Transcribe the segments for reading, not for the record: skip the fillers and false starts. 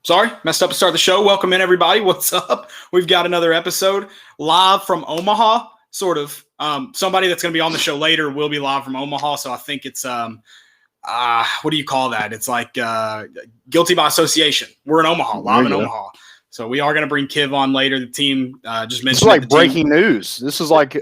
Sorry, messed up to start the show. Welcome in, everybody. What's up? We've got another episode live from Omaha, sort of. Somebody that's going to be on the show later will be live from Omaha, so I think it's what do you call that? It's like guilty by association. We're in Omaha, live in Omaha. So we are going to bring Kiv on later. The team just mentioned it's like breaking news. This is like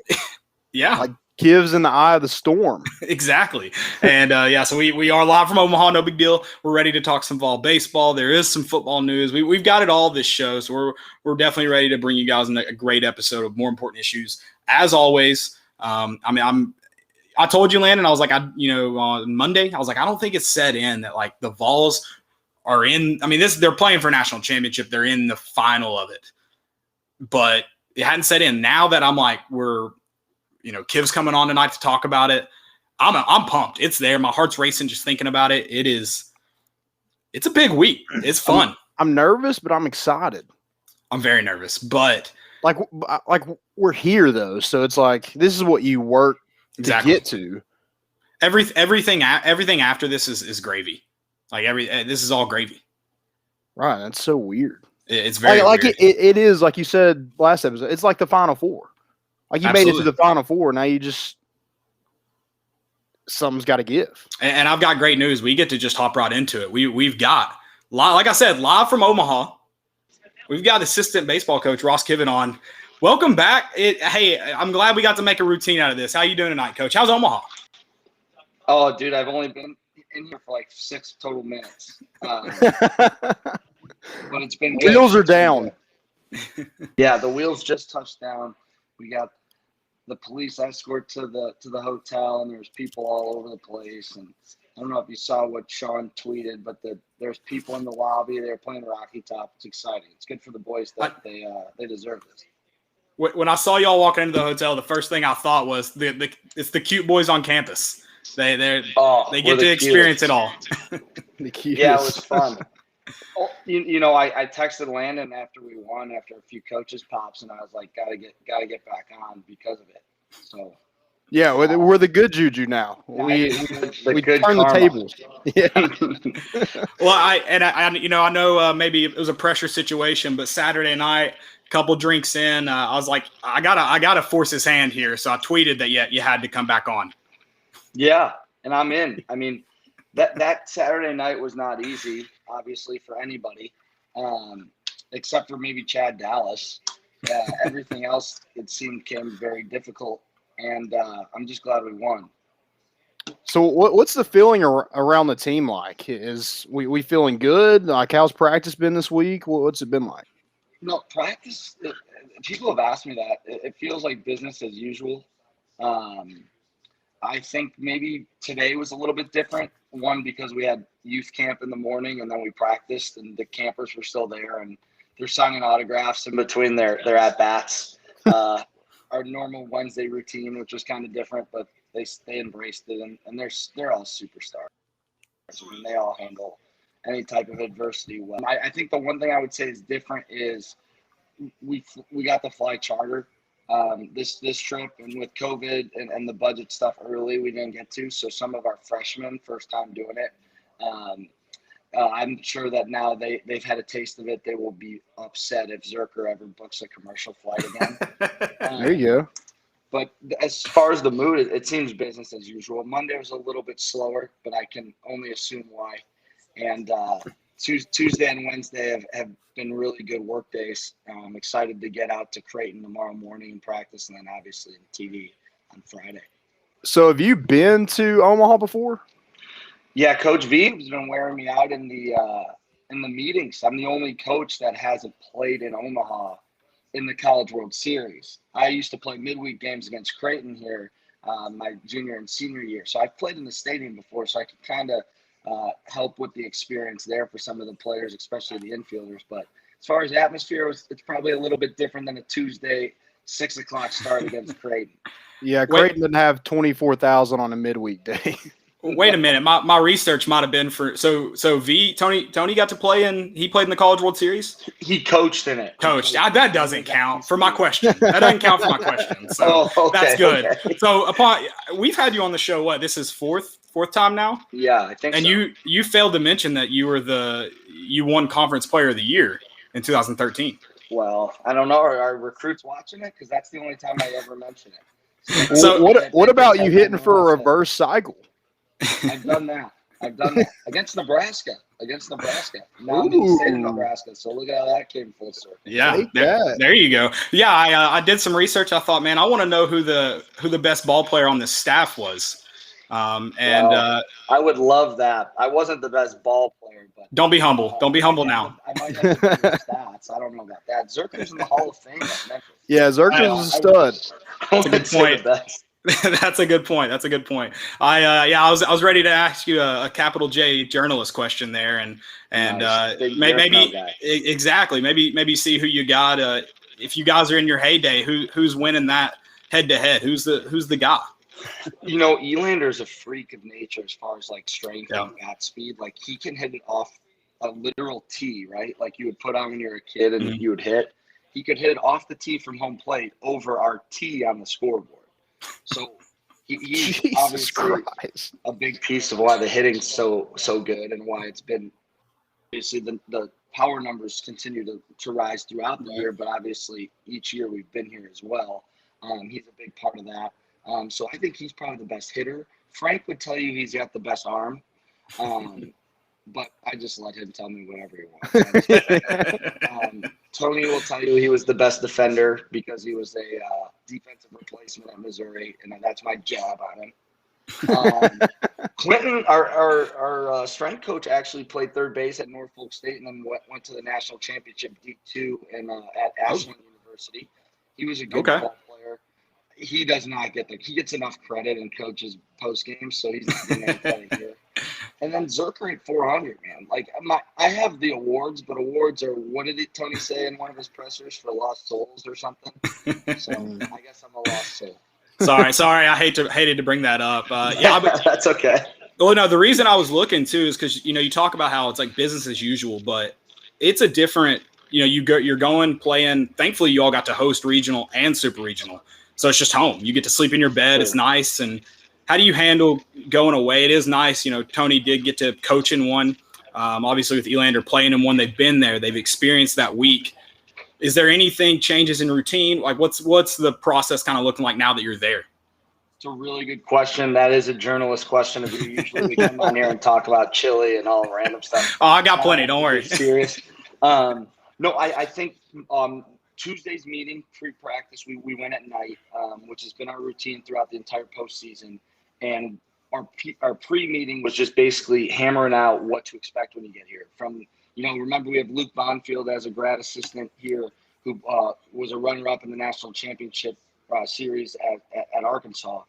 like Kiv's in the eye of the storm. Exactly. And so we are live from Omaha. No big deal. We're ready to talk some Vol baseball. There is some football news. We've got it all this show. So we're definitely ready to bring you guys a great episode of more important issues. As always, I told you, Landon, I was like, on Monday, I was like, I don't think it's set in that like the Vols are in. I mean, they're playing for a national championship. They're in the final of it, but it hadn't set in. Now that I'm like, Kiv's coming on tonight to talk about it. I'm pumped. It's there. My heart's racing just thinking about it. It's a big week. It's fun. I'm nervous, but I'm excited. I'm very nervous, but like we're here though. So it's like, this is what you work to get to. Everything after this is gravy. Like this is all gravy. Right. That's so weird. It's very like weird. It is, like you said last episode. It's like the Final Four. Like you made it to the Final Four. Now something's got to give. And I've got great news. We get to just hop right into it. We've got, like I said, live from Omaha. We've got assistant baseball coach Ross Kivett on. Welcome back. Hey, I'm glad we got to make a routine out of this. How you doing tonight, Coach? How's Omaha? Oh, dude, I've only been in here for like 6 total minutes. But it's been good. Wheels are down. Yeah, the wheels just touched down. We got the police escort to the hotel, and there's people all over the place. And I don't know if you saw what Sean tweeted, but there's people in the lobby. They're playing Rocky Top. It's exciting. It's good for the boys that they deserve this. When I saw y'all walking into the hotel, the first thing I thought was it's the cute boys on campus. They get to experience it all. Yeah, it was fun. I texted Landon after we won, after a few coaches pops, and I was like, gotta get back on because of it. So yeah, we're the good juju now. We turn the tables. Yeah. Well, I know maybe it was a pressure situation, but Saturday night, a couple drinks in, I was like, I gotta force his hand here. So I tweeted that you had to come back on. Yeah, and I'm in. I mean, that Saturday night was not easy, obviously, for anybody, except for maybe Chad Dallas. Everything else, it seemed, came very difficult, and I'm just glad we won. So what's the feeling around the team like? Is we feeling good? Like, how's practice been this week? What's it been like? No, practice, people have asked me that. It feels like business as usual. I think maybe today was a little bit different. One, because we had youth camp in the morning, and then we practiced, and the campers were still there, and they're signing autographs in between their at-bats. Our normal Wednesday routine, which was kind of different, but they embraced it, and they're all superstars. I mean, they all handle any type of adversity well. I think the one thing I would say is different is we got to fly charter. This trip, and with COVID and the budget stuff early, we didn't get to. So some of our freshmen, first time doing it. I'm sure that now they've had a taste of it. They will be upset if Zerker ever books a commercial flight again. There you go. But as far as the mood, it seems business as usual. Monday was a little bit slower, but I can only assume why. And Tuesday and Wednesday have been really good work days. I'm excited to get out to Creighton tomorrow morning and practice, and then obviously TV on Friday. So have you been to Omaha before? Yeah, Coach V has been wearing me out in the meetings. I'm the only coach that hasn't played in Omaha in the College World Series. I used to play midweek games against Creighton here my junior and senior year. So I've played in the stadium before, so I can kind of help with the experience there for some of the players, especially the infielders. But as far as atmosphere, it's probably a little bit different than a Tuesday 6 o'clock start against Creighton. Yeah, Creighton didn't have 24,000 on a midweek day. Wait a minute. My research might have been for so Tony got to play he played in the College World Series? He coached in it. That doesn't count for my question. That doesn't count for my question. So that's good. Okay. So we've had you on the show, this is fourth time now? Yeah, I think and so. you failed to mention that you were you won Conference Player of the Year in 2013. Well, I don't know. Are recruits watching it? Because that's the only time I ever mention it. So what about you hitting for a reverse cycle? I've done that. Against Nebraska. Now I'm in the state of Nebraska, so look at how that came full circle. Yeah, there you go. Yeah, I did some research. I thought, man, I want to know who the best ball player on this staff was. I would love that. I wasn't the best ball player, but don't be humble. Don't be humble now. I might have the better stats. I don't know about that. Zerker's in the Hall of Fame at Memphis. Yeah, Zerker's a stud. That's a good point. That's a good point. I was ready to ask you a capital J journalist question there, and maybe exactly maybe see who you got. If you guys are in your heyday, who's winning that head to head? Who's the guy? Elander's a freak of nature as far as like strength and bat speed. Like he can hit it off a literal tee, right? Like you would put on when you were a kid and you would hit. He could hit it off the tee from home plate over our tee on the scoreboard. So he's obviously a big piece of why the hitting's so good and why it's been obviously the power numbers continue to rise throughout the year, but obviously each year we've been here as well. He's a big part of that. So I think he's probably the best hitter. Frank would tell you he's got the best arm, but I just let him tell me whatever he wants. Tony will tell you he was the best defender because he was a defensive replacement at Missouri, and that's my jab on him. Clinton, our strength coach, actually played third base at Norfolk State and then went to the national championship D2 at Ashland University. He was a good ball player. He does not he gets enough credit in coaches post game, so he's not getting any credit here. And then Zerker at 400, man. Like I have the awards, but awards are, what did Tony say in one of his pressers, for lost souls or something? So I guess I'm a lost soul. Sorry. I hated to bring that up. But that's okay. Well, no, the reason I was looking too is because you talk about how it's like business as usual, but it's a different. You're going playing. Thankfully, you all got to host regional and super regional. So it's just home. You get to sleep in your bed. Sure. It's nice. And how do you handle going away? It is nice. Tony did get to coach in one, obviously with Elander playing in one. They've been there. They've experienced that week. Is there anything changes in routine? Like what's the process kind of looking like now that you're there? It's a really good question. That is a journalist question. Usually we come on here and talk about chili and all random stuff. Oh, I got plenty. Don't worry. Serious. No, I think Tuesday's meeting, pre-practice, we went at night, which has been our routine throughout the entire postseason. And our pre-meeting was just basically hammering out what to expect when you get here. Remember we have Luke Bonfield as a grad assistant here who was a runner-up in the national championship series at Arkansas.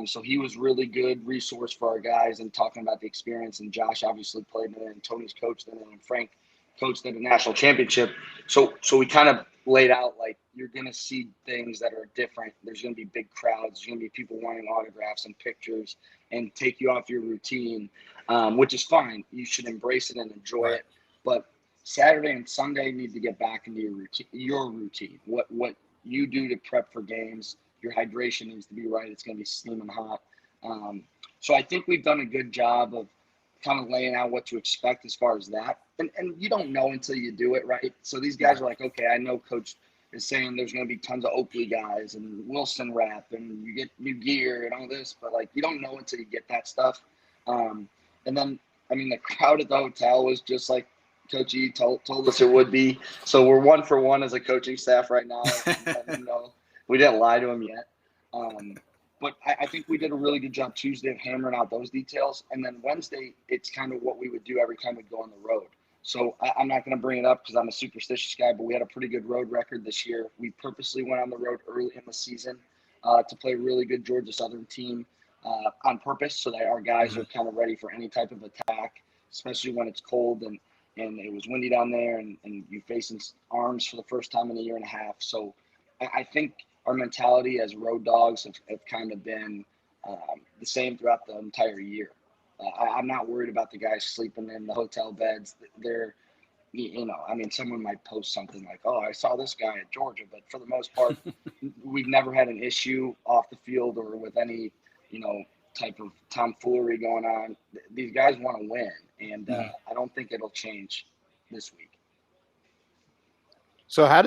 So he was really good resource for our guys and talking about the experience. And Josh obviously played in it, and Tony's coached in it, and Frank coached in the national championship. So we kind of laid out like you're going to see things that are different. There's going to be big crowds. There's going to be people wanting autographs and pictures and take you off your routine, which is fine. You should embrace it and enjoy it. But Saturday and Sunday need to get back into your routine. What you do to prep for games. Your hydration needs to be right. It's going to be steaming hot. So I think we've done a good job of kind of laying out what to expect as far as that. And you don't know until you do it, right? So these guys are like, okay, I know Coach is saying there's going to be tons of Oakley guys and Wilson rep and you get new gear and all this, but like you don't know until you get that stuff. And then, the crowd at the hotel was just like Coach E told us it would be. So we're 1 for 1 as a coaching staff right now. We didn't lie to him yet. But I think we did a really good job Tuesday of hammering out those details. And then Wednesday, it's kind of what we would do every time we'd go on the road. So I'm not going to bring it up because I'm a superstitious guy, but we had a pretty good road record this year. We purposely went on the road early in the season to play a really good Georgia Southern team on purpose so that our guys are kind of ready for any type of attack, especially when it's cold and it was windy down there and you're facing arms for the first time in a year and a half. So I think our mentality as road dogs have kind of been the same throughout the entire year. I'm not worried about the guys sleeping in the hotel beds. They're, someone might post something like, oh, I saw this guy at Georgia. But for the most part, we've never had an issue off the field or with any, type of tomfoolery going on. These guys want to win. And I don't think it'll change this week. So how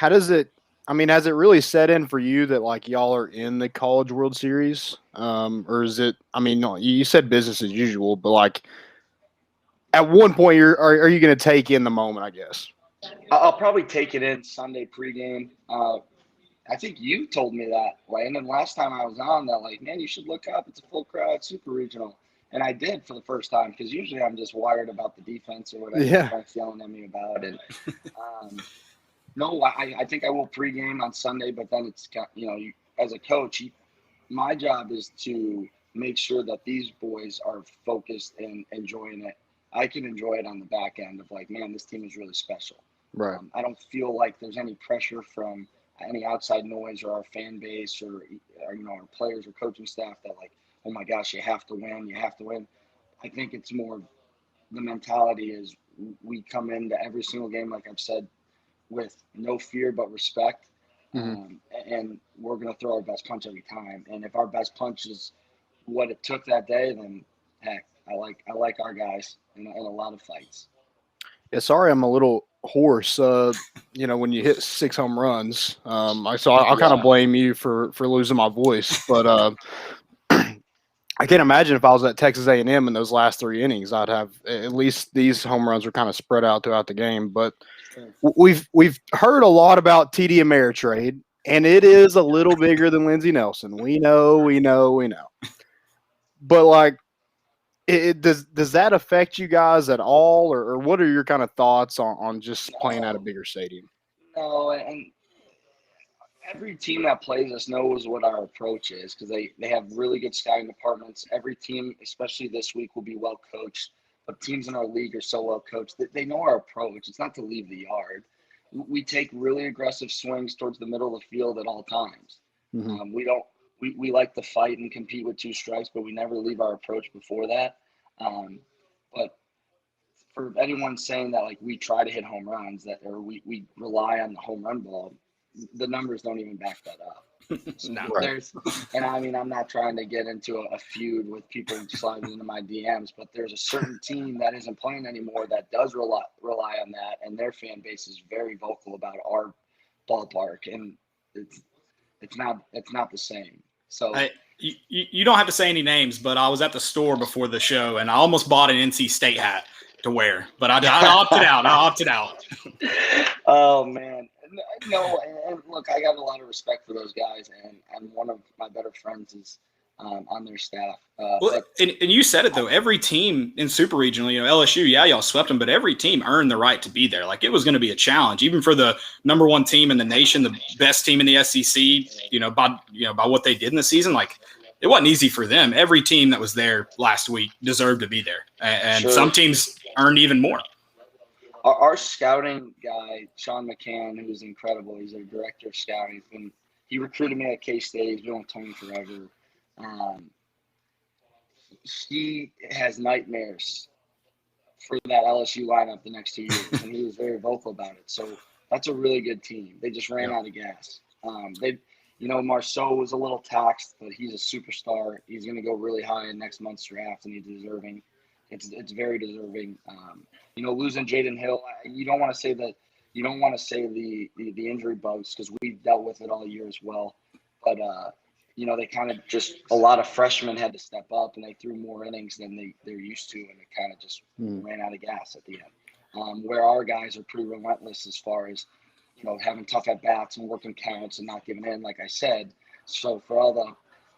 does it? I mean, has it really set in for you that like y'all are in the College World Series, or is it? I mean, no, you said business as usual, but like at one point, are you going to take in the moment? I guess. I'll probably take it in Sunday pregame. I think you told me that, Wayne. And last time I was on, that like, man, you should look up. It's a full crowd super regional, and I did for the first time because usually I'm just wired about the defense or whatever. Yeah. Frank's yelling at me about it. No, I think I will pregame on Sunday, but then it's as a coach, my job is to make sure that these boys are focused and enjoying it. I can enjoy it on the back end of like, man, this team is really special. Right. I don't feel like there's any pressure from any outside noise or our fan base or our players or coaching staff that like, oh my gosh, you have to win. I think it's more the mentality is we come into every single game, like I've said, with no fear but respect. And we're going to throw our best punch every time. And if our best punch is what it took that day, then heck, I like our guys in a lot of fights. Yeah, sorry, I'm a little hoarse. When you hit 6 home runs, I'll kind of blame you for losing my voice. But I can't imagine if I was at Texas A&M in those last 3 innings, I'd have at least these home runs were kind of spread out throughout the game. But we've heard a lot about TD Ameritrade, and it is a little bigger than Lindsey Nelson. We know. But like, does that affect you guys at all, or what are your kind of thoughts on just playing at a bigger stadium? No, and every team that plays us knows what our approach is because they have really good scouting departments. Every team, especially this week, will be well coached. But teams in our league are so well coached that they know our approach. It's not to leave the yard. We take really aggressive swings towards the middle of the field at all times. We like to fight and compete with 2 strikes, but we never leave our approach before that. But for anyone saying that like we try to hit home runs or we rely on the home run ball, the numbers don't even back that up. So and I mean, I'm not trying to get into a feud with people sliding into my DMs, but there's a certain team that isn't playing anymore that does rely on that, and their fan base is very vocal about our ballpark, and it's not the same. So you don't have to say any names, but I was at the store before the show, and I almost bought an NC State hat to wear, but I opted out. Oh man. No, and look, I got a lot of respect for those guys, and one of my better friends is on their staff. And you said it though. Every team in Super Regional, LSU, y'all swept them, but every team earned the right to be there. Like it was going to be a challenge, even for the number 1 team in the nation, the best team in the SEC. By what they did in the season, like it wasn't easy for them. Every team that was there last week deserved to be there, and some teams earned even more. Our scouting guy, Sean McCann, who's incredible. He's our director of scouting. He recruited me at K-State. He's been with Tony forever. He has nightmares for that LSU lineup the next 2 years, and he was very vocal about it. So that's a really good team. They just ran out of gas. Marceau was a little taxed, but he's a superstar. He's going to go really high in next month's draft, and he's deserving. It's very deserving. Losing Jaden Hill, you don't want to say the injury bugs because we've dealt with it all year as well. But they kind of just a lot of freshmen had to step up and they threw more innings than they're used to, and it kind of just ran out of gas at the end. Where our guys are pretty relentless as far as having tough at bats and working counts and not giving in, like I said. So for all the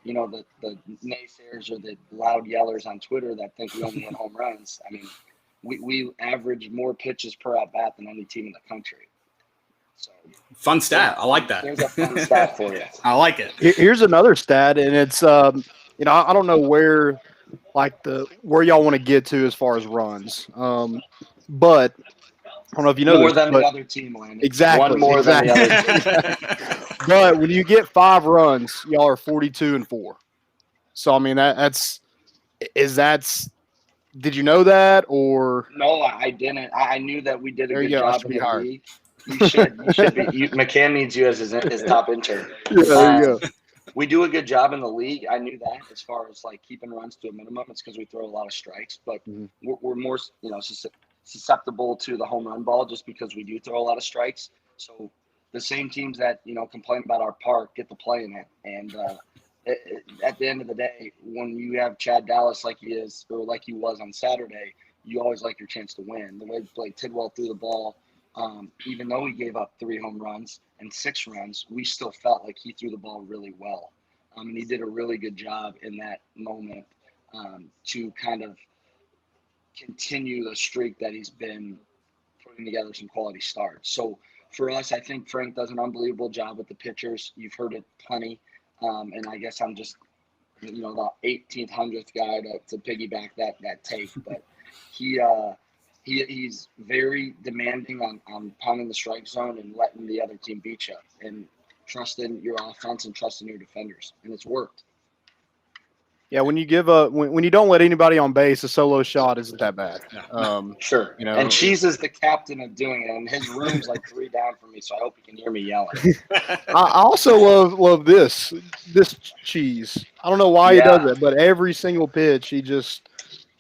the naysayers or the loud yellers on Twitter that think we only hit home runs, I mean, we average more pitches per at bat than any team in the country. So fun stat. I like that. There's a fun stat for you. I like it. Here's another stat, and it's I don't know where y'all want to get to as far as runs, but I don't know if you know more this, than the other team, Landon. Exactly. One more than the other team. But when you get 5 runs, y'all are 42-4. So I mean did you know that or? No, I didn't. I knew that we did a good job in the hired. league. You should be. McCann needs you as his top intern. Yeah, there you go. We do a good job in the league. I knew that as far as like keeping runs to a minimum. It's because we throw a lot of strikes, but we're more, susceptible to the home run ball just because we do throw a lot of strikes. So the same teams that, complain about our park get to play in it. And at the end of the day, when you have Chad Dallas like he is, or like he was on Saturday, you always like your chance to win. The way Blake Tidwell threw the ball, even though he gave up 3 home runs and 6 runs, we still felt like he threw the ball really well. And he did a really good job in that moment to kind of continue the streak that he's been putting together some quality starts. So for us, I think Frank does an unbelievable job with the pitchers. You've heard it plenty. And I guess I'm just, the 18th, 100th guy to piggyback that take. But he's very demanding on pounding the strike zone and letting the other team beat you and trusting your offense and trusting your defenders. And it's worked. Yeah, when you give when you don't let anybody on base, a solo shot isn't that bad. Sure. And Cheese is the captain of doing it, and his room's like 3 down from me, so I hope you can hear me yelling. I also love this Cheese. I don't know why he does it, but every single pitch he just.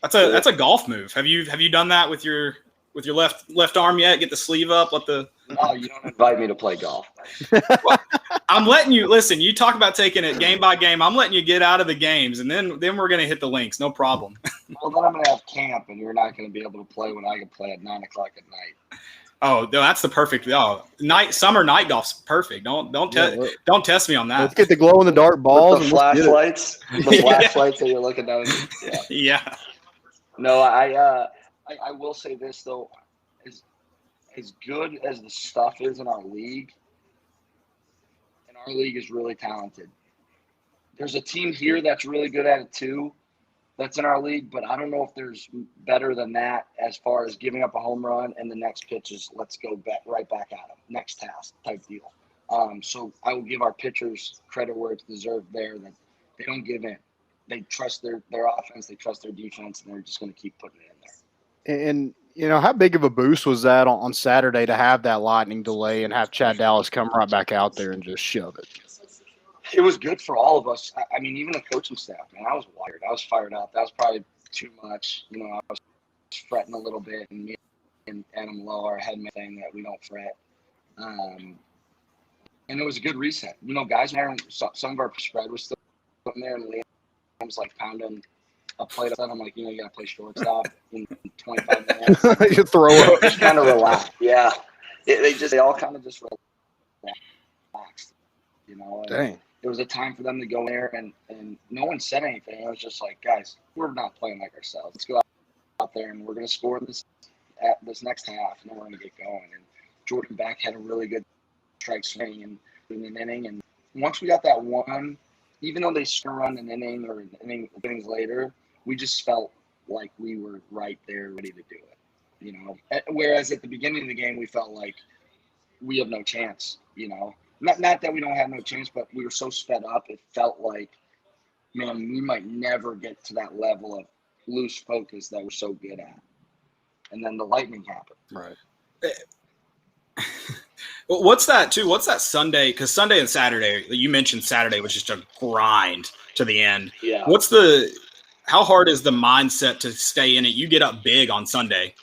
That's a golf move. Have you done that with your left arm yet? Get the sleeve up, let the. No, you don't invite me to play golf. Well, I'm letting you listen. You talk about taking it game by game. I'm letting you get out of the games, and then we're gonna hit the links. No problem. Well, then I'm gonna have camp, and you're not gonna be able to play when I can play at 9:00 at night. Oh, no, that's the perfect. Oh, summer night golf's perfect. Don't test me on that. Let's get the glow in the dark balls. With the flashlights. The flashlights that you're looking down. Yeah. No, I will say this though. As good as the stuff is in our league, and our league is really talented. There's a team here that's really good at it too, that's in our league, but I don't know if there's better than that as far as giving up a home run and the next pitch is let's go right back at them, next task type deal. So I will give our pitchers credit where it's deserved there, that they don't give in. They trust their offense, they trust their defense, and they're just going to keep putting it in there. And how big of a boost was that on Saturday to have that lightning delay and have Chad Dallas come right back out there and just shove it? It was good for all of us. I mean, even the coaching staff, man, I was wired. I was fired up. That was probably too much. I was fretting a little bit, and me and Adam Lowe, our head man, saying that we don't fret. And it was a good reset. Guys, some of our spread was still in there, and Liam was like pounding a plate up. I'm like, you got to play shortstop in 25 minutes. You throw up. Just kind of relax. Yeah. They all kind of just relaxed, Dang. There was a time for them to go there, and no one said anything. It was just like, guys, we're not playing like ourselves. Let's go out there, and we're going to score this next half, and then we're going to get going. And Jordan Beck had a really good strike swing in an inning. And once we got that one, even though they run an inning or innings later, we just felt like we were right there ready to do it, Whereas at the beginning of the game, we felt like we have no chance, Not that we don't have no chance, but we were so sped up. It felt like, man, we might never get to that level of loose focus that we're so good at. And then the lightning happened. Right. Well, what's that too? What's that Sunday? Because Sunday and Saturday, you mentioned Saturday was just a grind to the end. Yeah. How hard is the mindset to stay in it? You get up big on Sunday.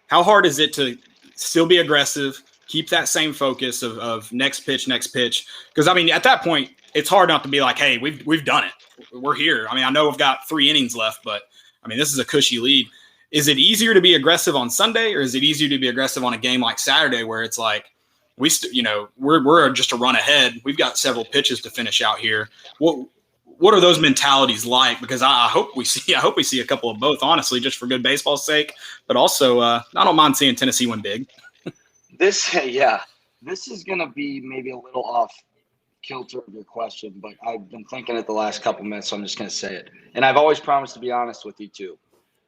How hard is it to still be aggressive, keep that same focus of next pitch? Because, at that point, it's hard not to be like, hey, we've done it. We're here. I know we've got 3 innings left, but, this is a cushy lead. Is it easier to be aggressive on Sunday, or is it easier to be aggressive on a game like Saturday where it's like, we're just a run ahead. We've got several pitches to finish out here. What are those mentalities like? Because I hope we see a couple of both, honestly, just for good baseball's sake. But also, I don't mind seeing Tennessee win big. This is going to be maybe a little off kilter of your question, but I've been thinking it the last couple minutes, so I'm just going to say it. And I've always promised to be honest with you too.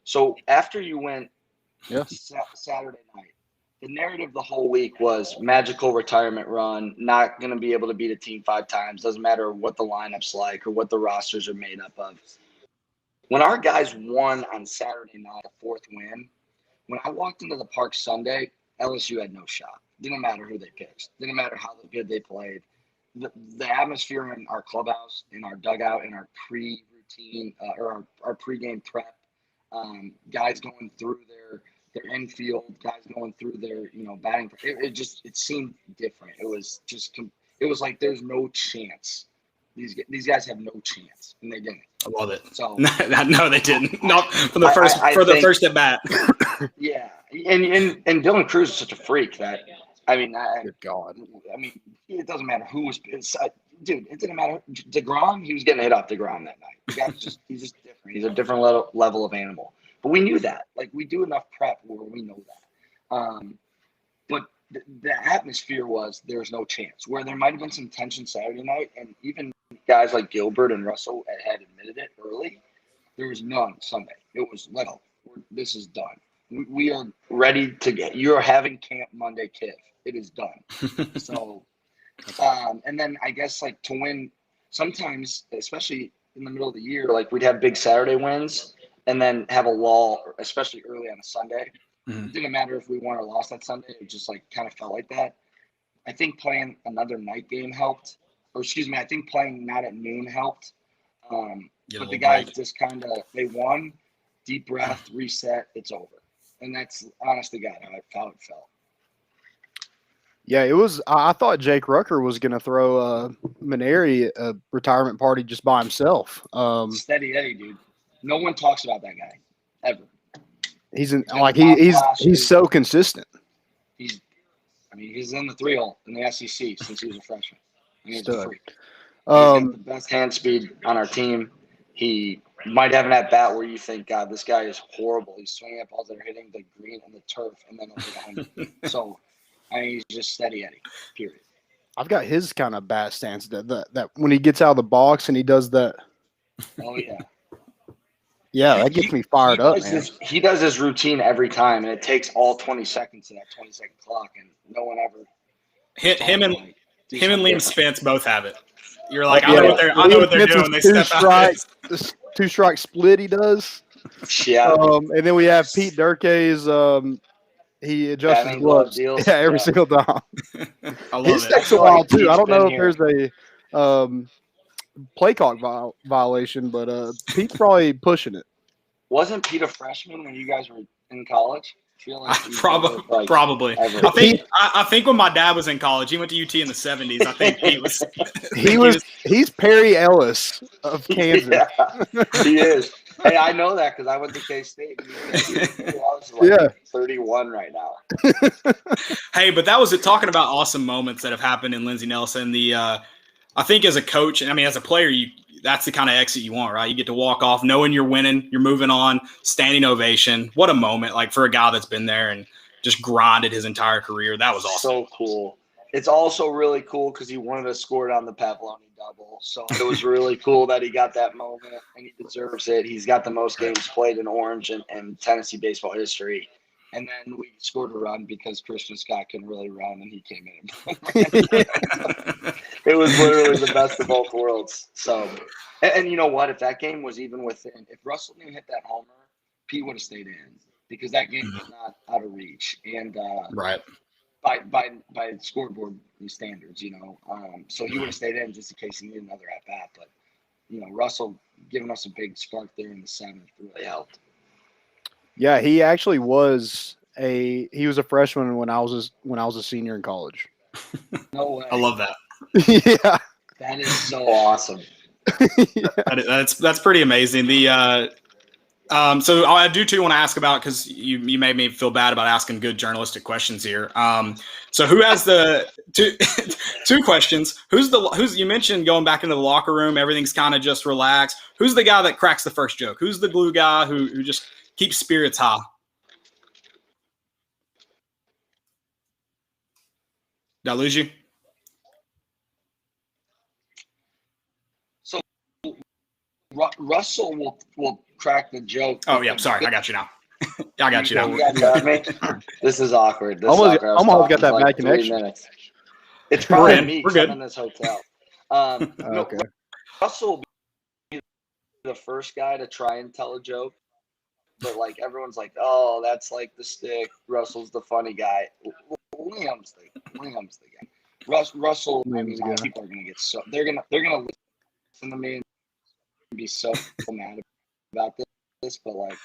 So after you went Saturday night, the narrative the whole week was magical retirement run, not going to be able to beat a team 5 times. Doesn't matter what the lineup's like or what the rosters are made up of. When our guys won on Saturday night, a 4th win, when I walked into the park Sunday, LSU had no shot. Didn't matter who they picked. Didn't matter how good they played. The atmosphere in our clubhouse, in our dugout, in our pre-routine or our pregame prep, guys going through their infield, guys going through their, batting. It seemed different. It was like there's no chance. These guys have no chance, and they didn't. I love it. So no, they didn't. Not for the first at bat. Yeah, and Dylan Cruz is such a freak that Good God. It doesn't matter who was. Dude, it didn't matter. DeGrom, he was getting hit off DeGrom that night. He's just different. He's a different level of animal. But we knew that. Like, we do enough prep where we know that. But the atmosphere was there's no chance. Where there might have been some tension Saturday night, and even guys like Gilbert and Russell had admitted it early, there was none Sunday. It was little. This is done. We are ready to get. You're having camp Monday, Kiv. It is done. So, and then I guess like to win, sometimes, especially in the middle of the year, like we'd have big Saturday wins and then have a lull, especially early on a Sunday. Mm-hmm. It didn't matter if we won or lost that Sunday. It just like kind of felt like that. I think playing another night game helped, or excuse me, I think playing not at noon helped. But the guys just kind of, they won, deep breath, reset, it's over. And that's honest to God how it felt. Yeah, it was. I thought Jake Rucker was going to throw Maneri a retirement party just by himself. Steady Eddie, dude. No one talks about that guy ever. He's so consistent. He's in the 3-hole in the SEC since he was a freshman. He's a freak. He's got the best hand speed on our team. He might have an at bat where you think, God, this guy is horrible. He's swinging at balls that are hitting the green and the turf, and then over the 100. So, he's just steady Eddie. Period. I've got his kind of bat stance that when he gets out of the box and he does that. Oh yeah. Yeah, that gets me fired up, man. He does his routine every time, and it takes all 20 seconds of that 20-second clock, and no one ever. Him and Liam Spence both have it. You're like, I know what they're doing. They step out. This 2-strike split he does. Yeah. And then we have Pete Durke's. He adjusts his gloves. Yeah, every single time. I love His it. takes a while too. I don't know if there's a play clock violation, but Pete's probably pushing it. Wasn't Pete a freshman when you guys were in college? I feel like probably. I think when my dad was in college, he went to UT in the 70s. I think Pete was. He's Perry Ellis of Kansas. Yeah, he is. Hey, I know that because I went to K-State. Like 31 right now. Hey, but that was it. Talking about awesome moments that have happened in Lindsey Nelson. I think as a coach, and as a player, that's the kind of exit you want, right? You get to walk off knowing you're winning, you're moving on, standing ovation. What a moment, like for a guy that's been there and just grinded his entire career. That was awesome. So cool. It's also really cool because he wanted to score it on the Pavloni double. So it was really cool that he got that moment, and he deserves it. He's got the most games played in Orange and Tennessee baseball history. And then we scored a run because Christian Scott couldn't really run, and he came in. It was literally the best of both worlds. So, and you know what? If that game was even within, if Russell didn't hit that homer, Pete would have stayed in because that game was not out of reach. And right. By scoreboard standards, so he would have stayed in just in case he needed another at bat. But Russell giving us a big spark there in the 7th really helped. Yeah, he actually was a freshman when I was a senior in college. No way. I love that. Yeah, that is so awesome. Yeah. That's pretty amazing. So I do too want to ask about, because you made me feel bad about asking good journalistic questions here. So who has the two questions? Who's you mentioned going back into the locker room, everything's kind of just relaxed. Who's the guy that cracks the first joke? Who's the glue guy who just keeps spirits high? Did I lose you? So Russell will crack the joke. Oh yeah, sorry, I got you now. I got you now. This is awkward. Almost got that bad connection. Minutes. It's probably me. We're good in this hotel. Okay. Russell will be the first guy to try and tell a joke, but like everyone's like, "Oh, that's like the stick." Russell's the funny guy. Liam's the guy. Russell. People are gonna get they're gonna listen to me and be so mad about this, but like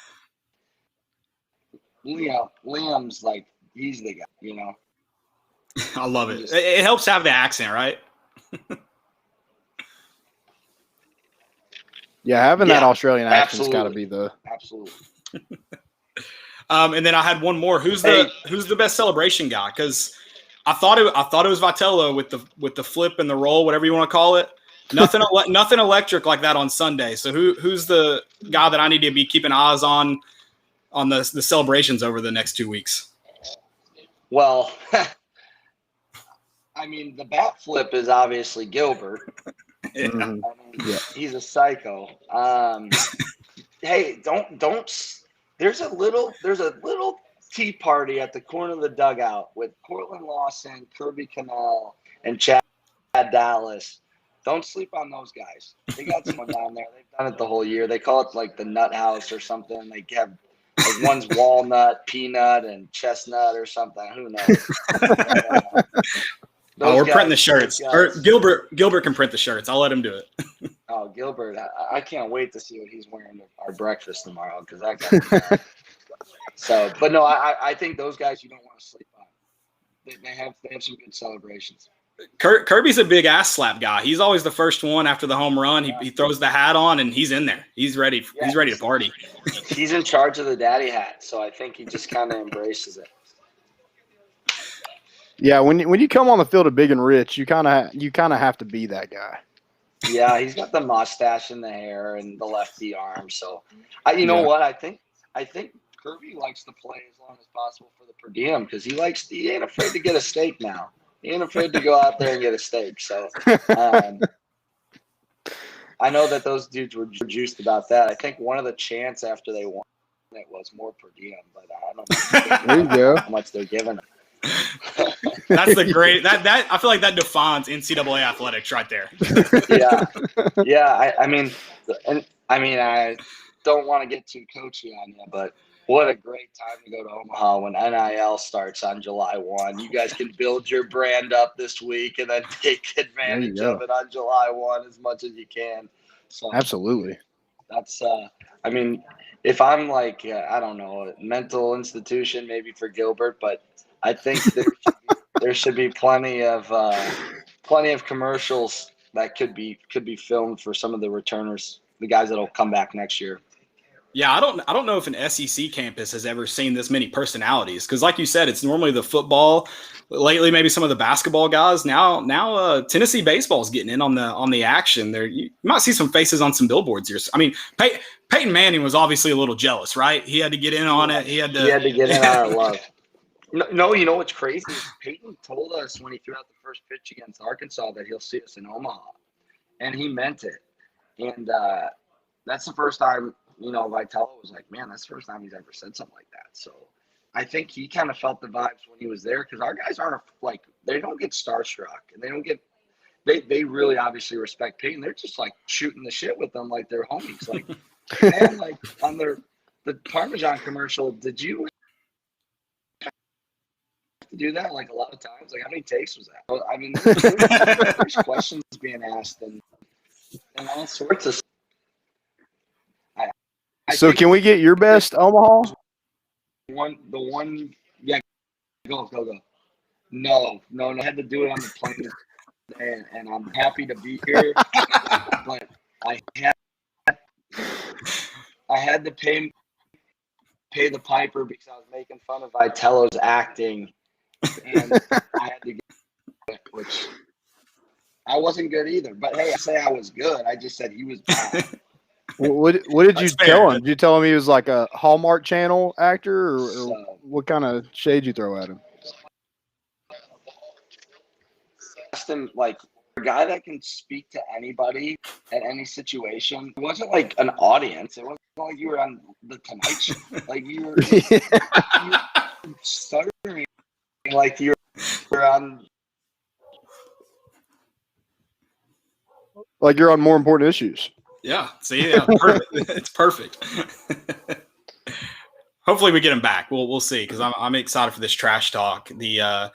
Liam's like, he's the guy, you know. I love it. It helps to have the accent, right? Yeah, having that Australian accent's got to be absolutely. And then I had one more. Who's the best celebration guy? Because I thought it was Vitello with the flip and the roll, whatever you want to call it. Nothing electric like that on Sunday. So who's the guy that I need to be keeping eyes on the celebrations over the next 2 weeks? Well, I mean, the bat flip is obviously Gilbert. Yeah. I mean, he's a psycho. Hey, don't. There's a little tea party at the corner of the dugout with Cortland Lawson, Kirby Cannell, and Chad Dallas. Don't sleep on those guys. They got someone down there. They've done it the whole year. They call it like the Nut House or something. They have like one's walnut, peanut, and chestnut or something. Who knows? We're printing the shirts. Or Gilbert can print the shirts. I'll let him do it. Oh, Gilbert, I can't wait to see what he's wearing to our breakfast tomorrow because that guy. So, but no, I think those guys you don't want to sleep on. They have some good celebrations. Kirby's a big ass slap guy. He's always the first one after the home run. He throws the hat on and he's in there. He's ready. Yeah, he's ready to party. He's in charge of the daddy hat, so I think he just kind of embraces it. Yeah, when you come on the field of Big and Rich, you kind of have to be that guy. Yeah, he's got the mustache and the hair and the lefty arm. So, you know what? I think Kirby likes to play as long as possible for the per diem because he ain't afraid to get a steak now. He ain't afraid to go out there and get a steak. So, I know that those dudes were juiced about that. I think one of the chants after they won it was more per diem, but I don't know there you go. how much they're giving. That's the great that I feel like that defines NCAA athletics right there. Yeah. I mean, I don't want to get too coachy on you, but what a great time to go to Omaha when NIL starts on July 1. You guys can build your brand up this week and then take advantage of it on July 1 as much as you can. So absolutely. That's I mean, if I'm like I don't know, a mental institution maybe for Gilbert, but I think there should be plenty of commercials that could be filmed for some of the returners, the guys that'll come back next year. Yeah, I don't know if an SEC campus has ever seen this many personalities because, like you said, it's normally the football. Lately, maybe some of the basketball guys. Now, Tennessee baseball is getting in on the action. There, you might see some faces on some billboards here. I mean, Peyton Manning was obviously a little jealous, right? He had to get in on it. He had to get in on our love. No, you know what's crazy? Peyton told us when he threw out the first pitch against Arkansas that he'll see us in Omaha, and he meant it. And that's the first time, Vitello was like, man, that's the first time he's ever said something like that. So I think he kind of felt the vibes when he was there because our guys aren't like they don't get starstruck and they don't get they really obviously respect Peyton. They're just like shooting the shit with them like they're homies. Like, man, like on the Parmesan commercial, did you do that like a lot of times? Like how many takes was that? I mean, there's questions being asked and all sorts of. So can we get your best Omaha? The one, yeah, go. No, I had to do it on the plane today, and I'm happy to be here, but I had to pay the piper because I was making fun of Vitello's acting. And I had to get it, which I wasn't good either. But hey, I say I was good. I just said he was bad. What did you tell him? Did you tell him he was like a Hallmark Channel actor, or what kind of shade you throw at him? Asked him like a guy that can speak to anybody at any situation. It wasn't like an audience. It wasn't like you were on the Tonight Show. Like you were stuttering. Like you're on, like you're on more important issues. Yeah. See, yeah, perfect. It's perfect. Hopefully, we get him back. We'll see because I'm excited for this trash talk. If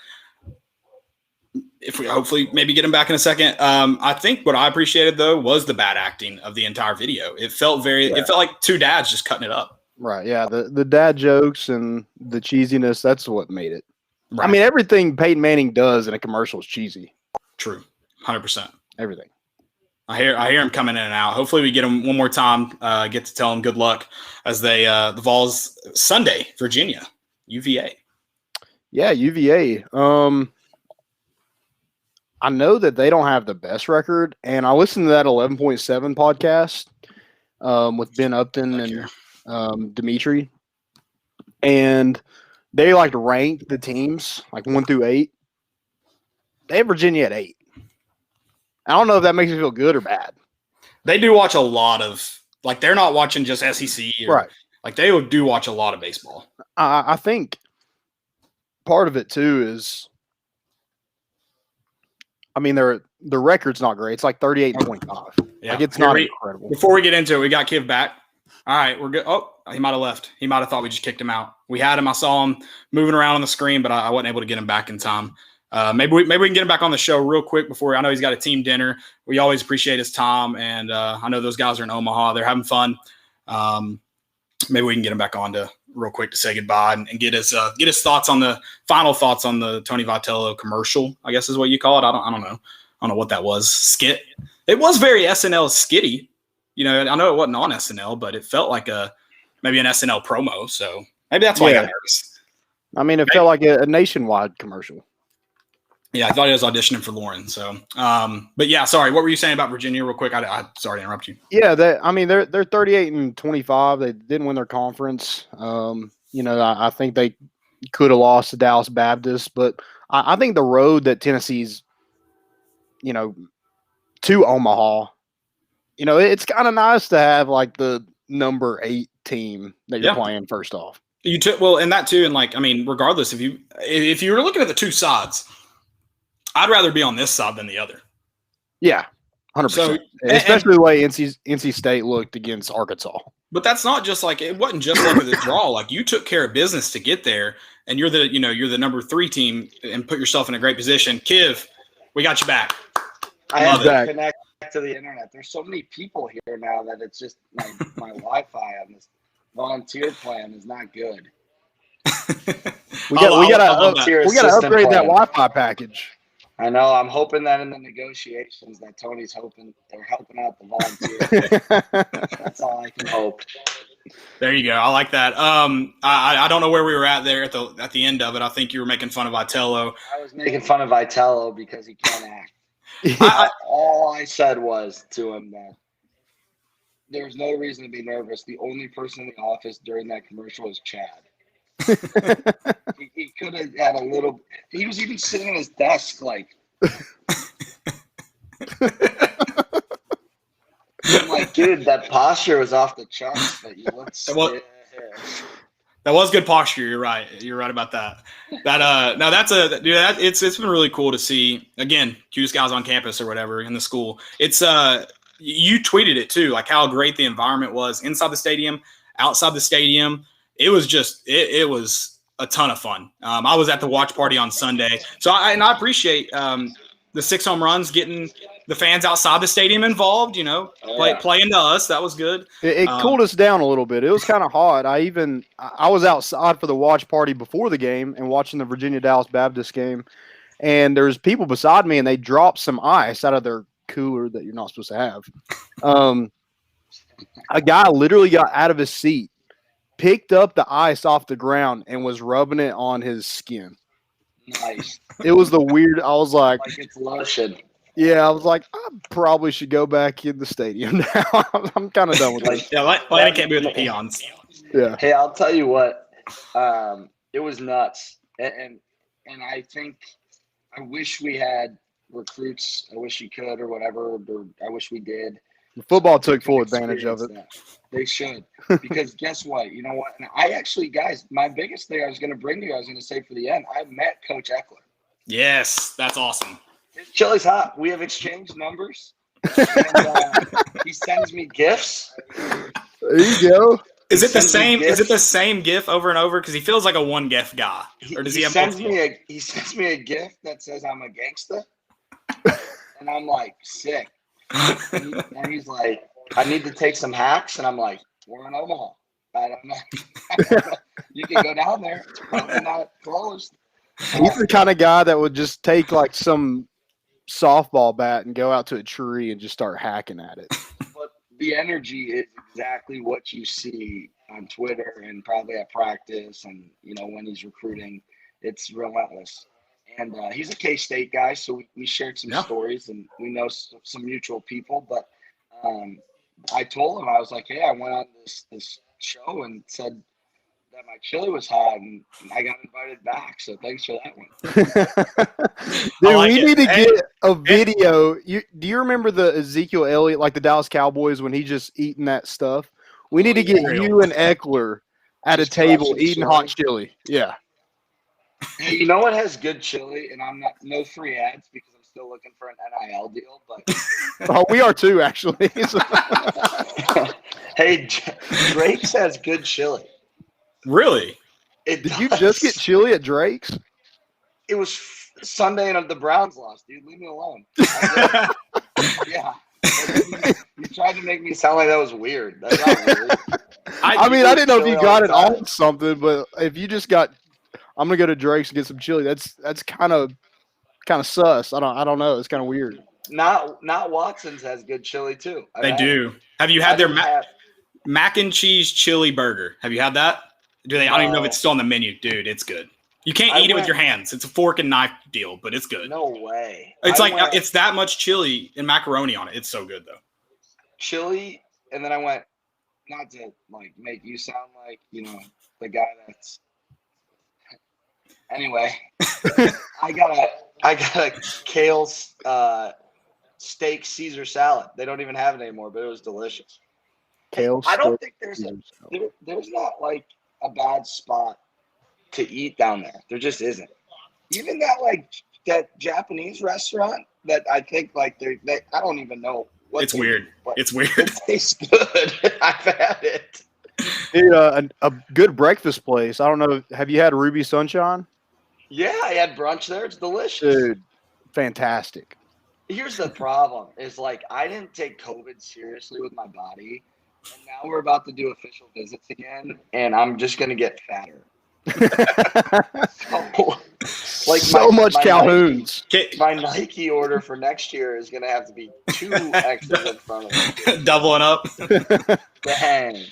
we hopefully maybe get him back in a second. I think what I appreciated though was the bad acting of the entire video. It felt like two dads just cutting it up. Right. Yeah. The dad jokes and the cheesiness, that's what made it. Right. I mean, everything Peyton Manning does in a commercial is cheesy. True. 100%. Everything. I hear him coming in and out. Hopefully we get him one more time. Get to tell him good luck as they the Vols Sunday, Virginia, UVA. Yeah, UVA. I know that they don't have the best record, and I listened to that 11.7 podcast with Ben Upton and Dimitri, and they like rank the teams like 1 through 8. They have Virginia at 8. I don't know if that makes me feel good or bad. They do watch a lot of they're not watching just SEC, right? Like they do watch a lot of baseball. I think part of it too is, I mean, the record's not great. It's like 38.5. Yeah, like it's not incredible. Before we get into it, we got Kiv back. All right, we're good. Oh, he might have left. He might have thought we just kicked him out. We had him. I saw him moving around on the screen, but I wasn't able to get him back in time. Maybe we can get him back on the show real quick before. I know he's got a team dinner. We always appreciate his time, and I know those guys are in Omaha. They're having fun. Maybe we can get him back on to real quick to say goodbye and get his thoughts on the final thoughts on the Tony Vitello commercial, I guess is what you call it. I don't know. I don't know what that was. Skit. It was very SNL skitty. You know, I know it wasn't on SNL, but it felt like maybe an SNL promo. So maybe that's why I got nervous. I mean, it felt like a nationwide commercial. Yeah, I thought he was auditioning for Lauren. So, but yeah, sorry. What were you saying about Virginia, real quick? I sorry to interrupt you. Yeah, they're 38-25. They didn't win their conference. You know, I think they could have lost to Dallas Baptist, but I think the road that Tennessee's, you know, to Omaha, you know, it's kind of nice to have like the number 8 team that you're playing first off. You took and that too, and like I mean, regardless, if you were looking at the two sides, I'd rather be on this side than the other. Yeah, 100%. So, especially the way NC State looked against Arkansas. But that's not just like it wasn't just like the draw. Like you took care of business to get there, and you're the number 3 team and put yourself in a great position. Kiv, we got you back. I have to connect to the internet. There's so many people here now that it's just my Wi-Fi on this volunteer plan is not good. we gotta upgrade that Wi-Fi package. I know. I'm hoping that in the negotiations that Tony's hoping they're helping out the volunteers. That's all I can hope. There you go. I like that. I don't know where we were at there at the end of it. I think you were making fun of Vitello. I was making fun of Vitello because he can't act. All I said was to him that there's no reason to be nervous. The only person in the office during that commercial was Chad. he could have had a little. He was even sitting at his desk like. I'm like, dude, that posture was off the charts, but you looked stiff. That was good posture. You're right. You're right about that. Now that's it's been really cool to see. Again, cutest guys on campus or whatever in the school. It's you tweeted it too, like how great the environment was inside the stadium, outside the stadium. It was just it was a ton of fun. I was at the watch party on Sunday, so I appreciate the 6 home runs, getting the fans outside the stadium involved. You know, playing to us. That was good. It cooled us down a little bit. It was kind of hot. I was outside for the watch party before the game and watching the Virginia Dallas Baptist game, and there's people beside me, and they dropped some ice out of their cooler that you're not supposed to have. A guy literally got out of his seat, picked up the ice off the ground, and was rubbing it on his skin. Nice. It was the weird. I was like it's lotion. Yeah, I was like, I probably should go back in the stadium now. I'm kind of done with it. Yeah, Landon can't be with the peons. Yeah. Hey, I'll tell you what. It was nuts, and I think I wish we had recruits. I wish you could or whatever. Or I wish we did. Football took full advantage of it. They should, because guess what? You know what? And I actually, guys, my biggest thing I was going to bring to you, I was going to say for the end, I met Coach Eckler. Yes, that's awesome. His chili's hot. We have exchanged numbers. And, he sends me gifts. There you go. Is it the same? Is it the same GIF over and over? Because he feels like a one GIF guy. Or does he have sends me a gift that says I'm a gangster, and I'm like sick. And he's like, I need to take some hacks, and I'm like, we're in Omaha. I don't know. You can go down there. It's probably not closed. He's the kind of guy that would just take like some softball bat and go out to a tree and just start hacking at it. But the energy is exactly what you see on Twitter and probably at practice and, when he's recruiting. It's relentless. And he's a K-State guy, so we shared some stories and we know some mutual people. But I told him, I was like, hey, I went on this show and said that my chili was hot and I got invited back. So thanks for that one. Dude, we need to get a video. Do you remember the Ezekiel Elliott, like the Dallas Cowboys, when he just eating that stuff? We need to get you and Eckler at a table eating hot chili. Yeah. Hey, you know what has good chili? And I'm no free ads because I'm still looking for an NIL deal. But we are too, actually. Hey, Drake's has good chili. Really? Did you just get chili at Drake's? It was Sunday and the Browns lost, dude. Leave me alone. Yeah. You tried to make me sound like that was weird. That's not weird. I didn't know if you got it on something, but if you just got, I'm gonna go to Drake's and get some chili. That's kind of sus. I don't know. It's kind of weird. Not Watson's has good chili too. They do. Have you had their mac and cheese chili burger? Have you had that? Do they? I don't even know if it's still on the menu, dude. It's good. You can't eat it with your hands. It's a fork and knife deal, but it's good. No way. It's that much chili and macaroni on it. It's so good though. Chili, and then I went, not to like make you sound like the guy that's. Anyway, I got a kale steak Caesar salad. They don't even have it anymore, but it was delicious. Kale. I don't think there's not like a bad spot to eat down there. There just isn't. Even that Japanese restaurant that I think like they I don't even know what it's weird. It's weird. It tastes good. I've had it. Dude, a good breakfast place. I don't know. Have you had Ruby Sunshine? Yeah, I had brunch there. It's delicious. Dude, fantastic. Here's the problem is I didn't take COVID seriously with my body. And now we're about to do official visits again, and I'm just going to get fatter. So much Calhouns. My Nike order for next year is going to have to be 2 X's in front of it. Doubling up. Dang.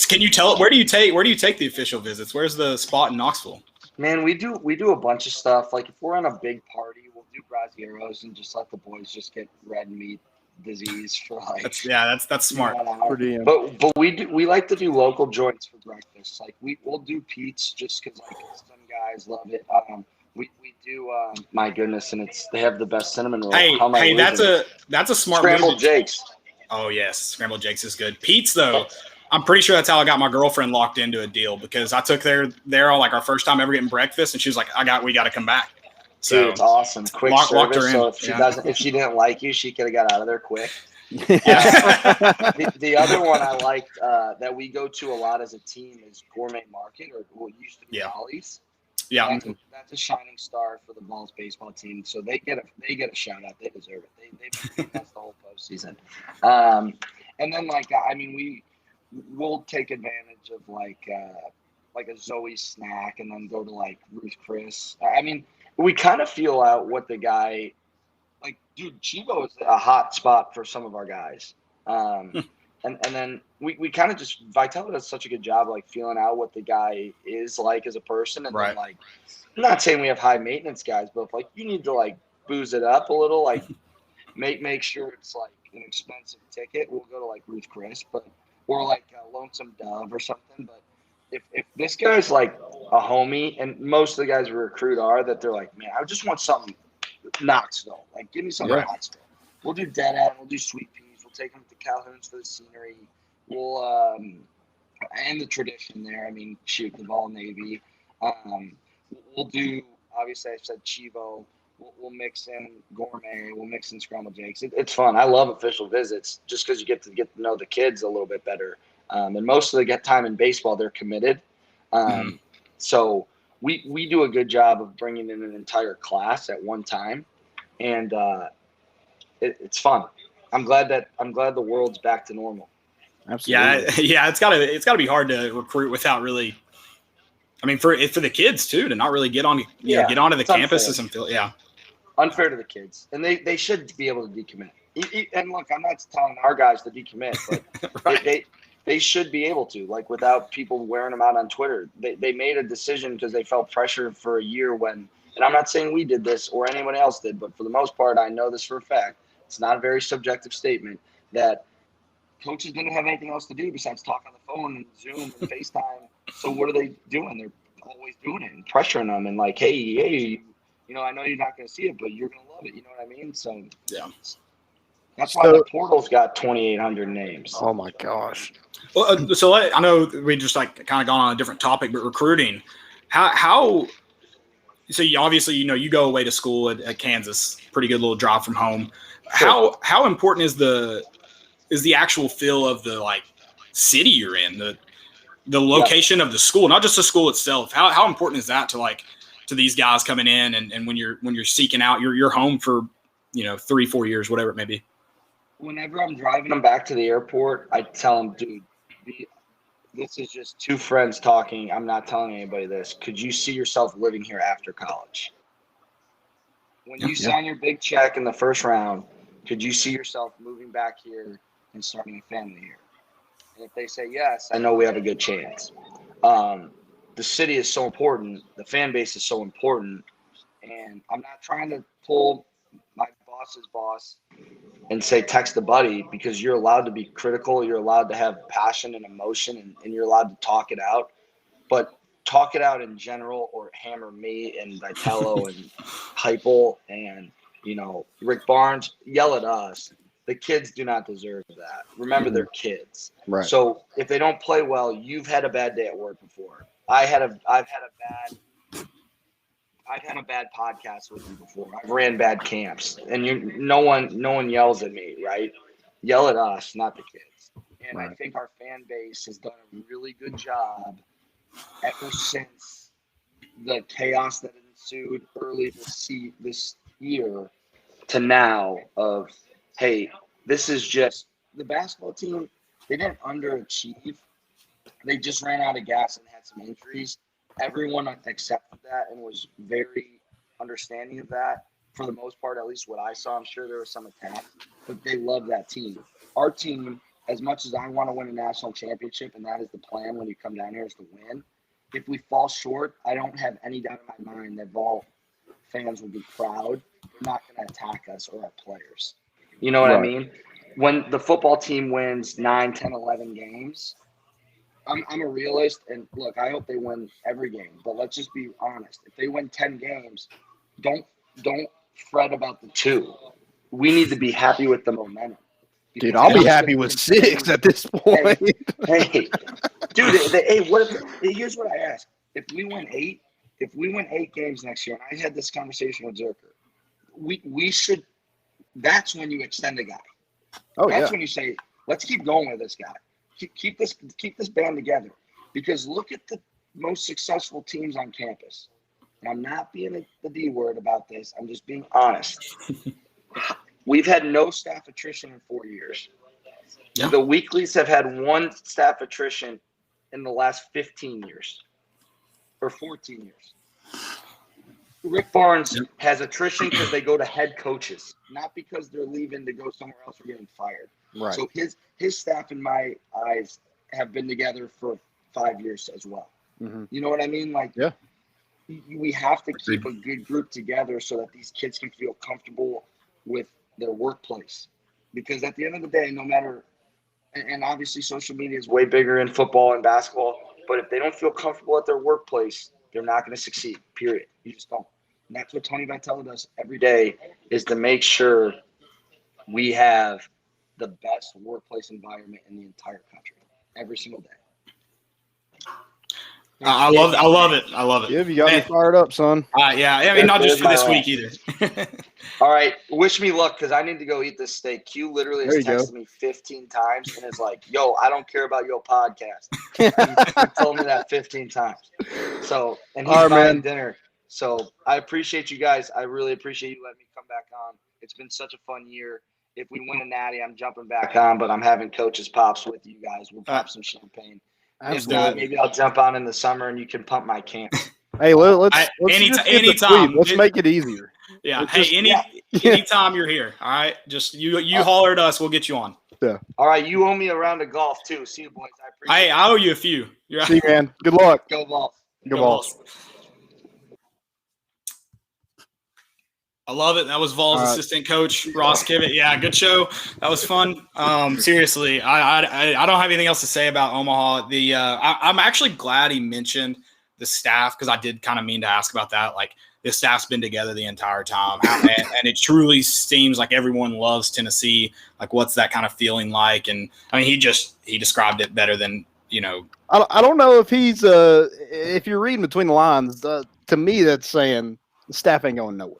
Can you tell where do you take the official visits? Where's the spot in Knoxville? Man, we do a bunch of stuff. Like if we're on a big party, we'll do brasieros and just let the boys just get red meat disease for that's smart. But we like to do local joints for breakfast. Like we'll do Pete's just because some guys love it. We do my goodness, and they have the best cinnamon roll. Hey, that's a smart Scrambled Jake's. Oh yes, Scrambled Jake's is good. Pete's though, I'm pretty sure that's how I got my girlfriend locked into a deal because I took her there on like our first time ever getting breakfast, and she was like, we got to come back. So dude, it's awesome. Quick locked her service. in. So if she didn't like you, she could have got out of there quick. Yeah. The other one I liked that we go to a lot as a team is Gourmet Market, or what used to be Ollie's. Yeah, that's a shining star for the Vols baseball team. So they get a shout out. They deserve it. They've been the whole postseason. And then we'll take advantage of like a Zoe's snack, and then go to like Ruth Chris. We kind of feel out what the guy, like, dude, Chivo is a hot spot for some of our guys. And then we kind of just, Vitello does such a good job, like, feeling out what the guy is like as a person. And then, like, I'm not saying we have high maintenance guys, but if, like, you need to, like, booze it up a little, like, make sure it's, like, an expensive ticket, we'll go to, like, Ruth Chris, or, like, Lonesome Dove or something. But if this guy's like a homie, and most of the guys we recruit are, that they're like, man, I just want something Knoxville. Like, give me something Knoxville. We'll do Dead End. We'll do Sweet Peas. We'll take them to Calhoun's for the scenery. We'll and the tradition there. Shoot, the Vol Navy. We'll do, obviously I said Chivo. We'll mix in Gourmet. We'll mix in Scrambled Jakes. It's fun. I love official visits just because you get to know the kids a little bit better. And most of the time in baseball, they're committed. So we do a good job of bringing in an entire class at one time, and it's fun. I'm glad the world's back to normal. Absolutely. Yeah. It's gotta be hard to recruit without really. I mean, for the kids too, to not really get on, get onto the campuses and feel, unfair to the kids, and they should be able to decommit. And look, I'm not telling our guys to decommit, but right. they should be able to, like, without people wearing them out on Twitter. They made a decision because they felt pressure for a year when, and I'm not saying we did this or anyone else did, but for the most part, I know this for a fact. It's not a very subjective statement that coaches didn't have anything else to do besides talk on the phone and Zoom and FaceTime. So what are they doing? They're always doing it and pressuring them and like, hey, I know you're not going to see it, but you're going to love it. You know what I mean? So Yeah. That's why the portal's got 2,800 names. Oh my gosh. Well, so I know we just kind of gone on a different topic, but recruiting, how so you obviously, you go away to school at Kansas, pretty good little drive from home. Sure. How important is the actual feel of the city you're in, the location of the school, not just the school itself? How important is that to these guys coming in and when you're seeking out your home for 3-4 years, whatever it may be? Whenever I'm driving them back to the airport, I tell them, dude, this is just two friends talking. I'm not telling anybody this. Could you see yourself living here after college? When you sign your big check in the first round, could you see yourself moving back here and starting a family here? And if they say yes, I know we have a good chance. The city is so important. The fan base is so important. And I'm not trying to pull my boss's boss and say text a buddy, because you're allowed to be critical. You're allowed to have passion and emotion, and you're allowed to talk it out. But talk it out in general or hammer me and Vitello and Heupel and, Rick Barnes, yell at us. The kids do not deserve that. Remember, they're kids. Right. So if they don't play well, you've had a bad day at work before. I've had a bad podcast with you before. I've ran bad camps, and no one yells at me, right? Yell at us, not the kids. And I think our fan base has done a really good job ever since the chaos that ensued early this year to now of, hey, this is just the basketball team. They didn't underachieve. They just ran out of gas and had some injuries. Everyone accepted that and was very understanding of that for the most part, at least what I saw. I'm sure there was some attacks, but they love that team. Our team, as much as I want to win a national championship, and that is the plan when you come down here, is to win. If we fall short, I don't have any doubt in my mind that Vol fans will be proud. They're not going to attack us or our players. You know what I mean? When the football team wins 9, 10, 11 games, I'm a realist, and look, I hope they win every game. But let's just be honest. If they win 10 games, don't fret about the 2. We need to be happy with the momentum. Dude, I'll be happy with 6 at this point. Hey, dude. Here's what I ask: If we win 8 games next year, and I had this conversation with Zerker, we should. That's when you extend a guy. That's when you say, let's keep going with this guy. Keep this band together, because look at the most successful teams on campus. And I'm not being the D word about this. I'm just being honest. We've had no staff attrition in 4 years. Yeah. The Weeklies have had 1 staff attrition in the last 15 years or 14 years. Rick Barnes has attrition because they go to head coaches, not because they're leaving to go somewhere else or getting fired. Right. So his staff, in my eyes, have been together for 5 years as well. Mm-hmm. You know what I mean? We have to keep a good group together so that these kids can feel comfortable with their workplace. Because at the end of the day, no matter, and obviously social media is way bigger in football and basketball, but if they don't feel comfortable at their workplace, they're not going to succeed, period. You just don't. And that's what Tony Vitello does every day, is to make sure we have the best workplace environment in the entire country every single day. I love it. Yeah, you got me fired up, son. Yeah. I mean, not just for this week either. All right. Wish me luck, because I need to go eat this steak. Q literally has texted me 15 times and is like, yo, I don't care about your podcast. He told me that 15 times. So, and he's buying dinner. So I appreciate you guys. I really appreciate you letting me come back on. It's been such a fun year. if we win a natty, I'm jumping back on, but I'm having coaches pops with you guys. We'll pop some champagne. If not, maybe I'll jump on in the summer and you can pump my camp. Hey, let's anytime. Let's make it easier. Yeah. Anytime you're here. All right. Just you holler at us. We'll get you on. Yeah. All right. You owe me a round of golf too. See you, boys. I appreciate it. I owe you a few. You're See you, man. Good luck. Go Vols. Go Vols. I love it. That was Vols assistant coach Ross Kivett. Yeah, good show. That was fun. Seriously, I don't have anything else to say about Omaha. I'm actually glad he mentioned the staff because I did kind of mean to ask about that. Like the staff's been together the entire time, and it truly seems like everyone loves Tennessee. Like, what's that kind of feeling like? And I mean, he described it better than I don't know if he's if you're reading between the lines. To me, that's saying the staff ain't going nowhere.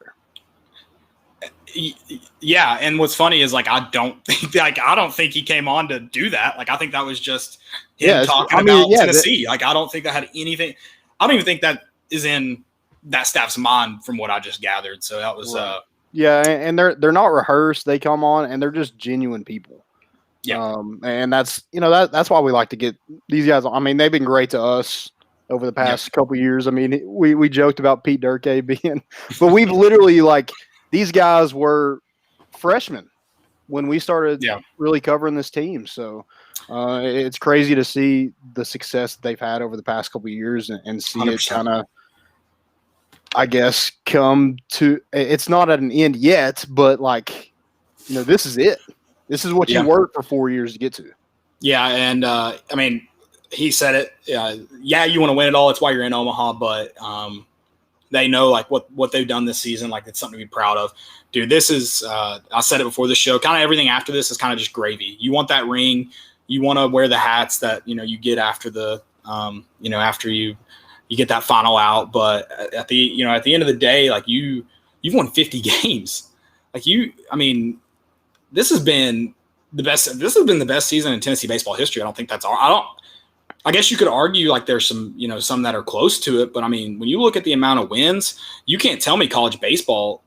Yeah, and what's funny is I don't think he came on to do that. Like I think that was just him talking about Tennessee. I don't think that had anything. I don't even think that is in that staff's mind from what I just gathered. So that was and they're not rehearsed. They come on and they're just genuine people. Yeah, and that's that's why we like to get these guys. I mean, they've been great to us over the past couple of years. I mean, we joked about Pete Durkee being, but we've literally these guys were freshmen when we started really covering this team. So it's crazy to see the success that they've had over the past couple of years and see 100%. It kind of, I guess, come to – it's not at an end yet, but, this is it. This is what you worked for 4 years to get to. Yeah, and, I mean, he said it. You want to win it all. That's why you're in Omaha, but they know what they've done this season. It's something to be proud of. Dude, this is I said it before the show, kind of everything after this is kind of just gravy. You want that ring. You want to wear the hats that, you get after the, after you get that final out. But at the end of the day, you've won 50 games. This has been the best. This has been the best season in Tennessee baseball history. I don't think that's all. I guess you could argue there's some, some that are close to it. But, I mean, when you look at the amount of wins, you can't tell me college baseball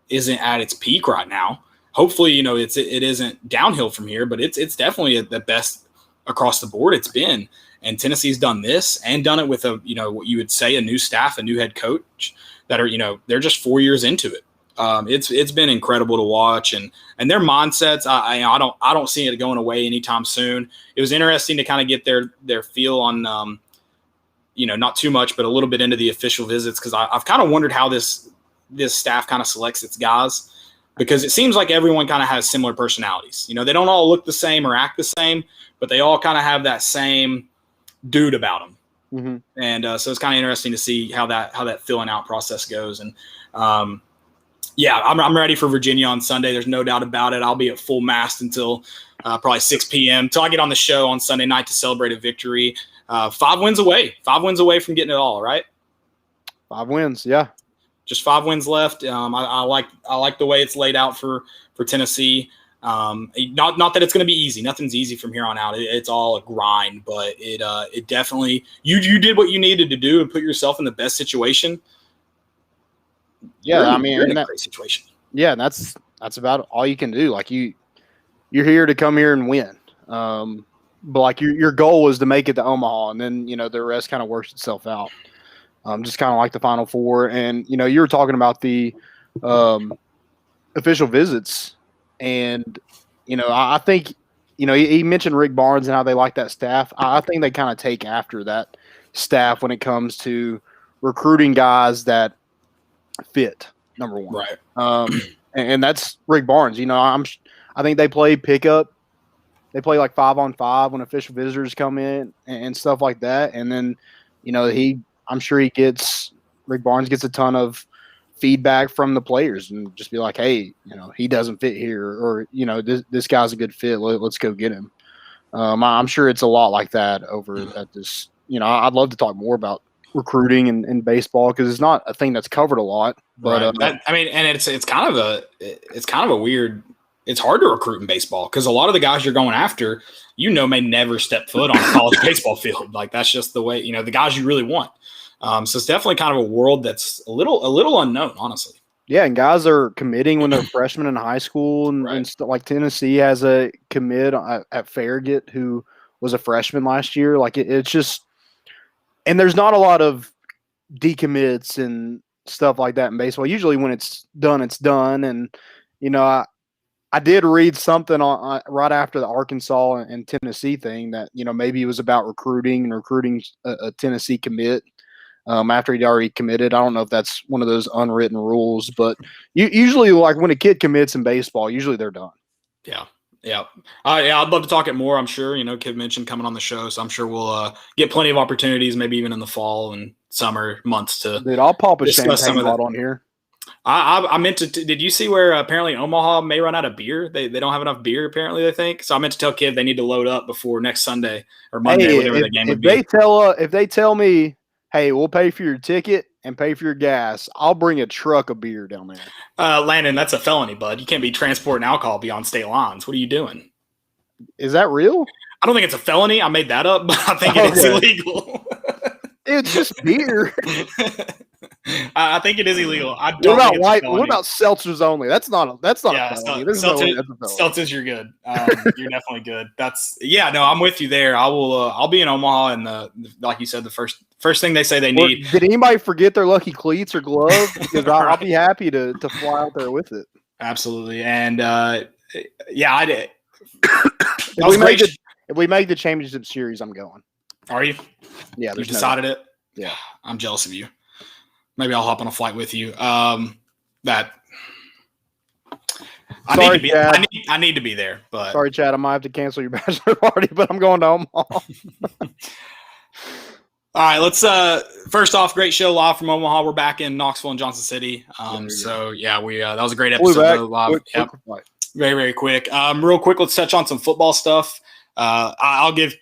isn't at its peak right now. Hopefully, it isn't downhill from here, but it's definitely the best across the board it's been. And Tennessee's done this and done it with what you would say a new staff, a new head coach that are, they're just 4 years into it. It's been incredible to watch, and their mindsets. I don't see it going away anytime soon. It was interesting to kind of get their feel on, not too much, but a little bit into the official visits because I've kind of wondered how this staff kind of selects its guys because it seems like everyone kind of has similar personalities. They don't all look the same or act the same, but they all kind of have that same dude about them. Mm-hmm. And so it's kind of interesting to see how that filling out process goes. And I'm ready for Virginia on Sunday. There's no doubt about it. I'll be at full mast until probably 6 p.m. until I get on the show on Sunday night to celebrate a victory. 5 wins away from getting it all, right? 5 wins, yeah. Just 5 wins left. I like the way it's laid out for Tennessee. Not that it's going to be easy. Nothing's easy from here on out. It's all a grind, but it definitely you did what you needed to do and put yourself in the best situation. Yeah, you're in a great situation. Yeah, and that's about all you can do. You're here to come here and win. But your goal was to make it to Omaha, and then the rest kind of works itself out. Just kind of like the Final Four, and you were talking about the official visits, and I think he mentioned Rick Barnes and how they like that staff. I think they kind of take after that staff when it comes to recruiting guys that fit, number one. Right. And that's Rick Barnes. I think they play pickup. They play 5-on-5 when official visitors come in and stuff like that. And then, I'm sure Rick Barnes gets a ton of feedback from the players and just be like, hey, he doesn't fit here, or, this guy's a good fit. Let's go get him. I'm sure it's a lot like that over at this. I'd love to talk more about recruiting in baseball because it's not a thing that's covered a lot. But and it's kind of a weird. It's hard to recruit in baseball because a lot of the guys you're going after, may never step foot on a college baseball field. That's just the way the guys you really want. So it's definitely kind of a world that's a little unknown, honestly. Yeah, and guys are committing when they're freshmen in high school, and, Right. like Tennessee has a commit at Farragut who was a freshman last year. Like it's just, and there's not a lot of decommits and stuff like that in baseball. Usually, when it's done, it's done. And I did read something on right after the Arkansas and Tennessee thing that maybe it was about recruiting a Tennessee commit. After he'd already committed. I don't know if that's one of those unwritten rules, but usually, like when a kid commits in baseball, usually they're done. Yeah. Yeah. I'd love to talk it more. I'm sure, Kid mentioned coming on the show, so I'm sure we'll get plenty of opportunities, maybe even in the fall and summer months to. Dude, I'll pop a discuss champagne bottle on here. I meant to. Did you see where apparently Omaha may run out of beer? They don't have enough beer apparently. They think so. I meant to tell Kid they need to load up before next Sunday or Monday, whatever the game would be. If they tell me, hey, we'll pay for your ticket and pay for your gas, I'll bring a truck of beer down there. Landon, that's a felony, bud. You can't be transporting alcohol beyond state lines. What are you doing? Is that real? I don't think it's a felony. I made that up, but I think it is illegal. It's just beer. I think it is illegal. What about seltzers only? That's not a felony. Seltzers, you're good. You're definitely good. I'm with you there. I'll be in Omaha, and like you said, the first thing they say they need. Did anybody forget their lucky cleats or gloves? Because I'll be happy to fly out there with it. Absolutely, and I did. If we make the championship series, I'm going. Are you? Yeah, you decided it. Yeah, I'm jealous of you. Maybe I'll hop on a flight with you. I need to be there. But sorry, Chad, I might have to cancel your bachelor party, but I'm going to Omaha. All right, let's first off, great show live from Omaha. We're back in Knoxville and Johnson City. We that was a great episode live. Quick. Very, very quick. Real quick, let's touch on some football stuff. I'll give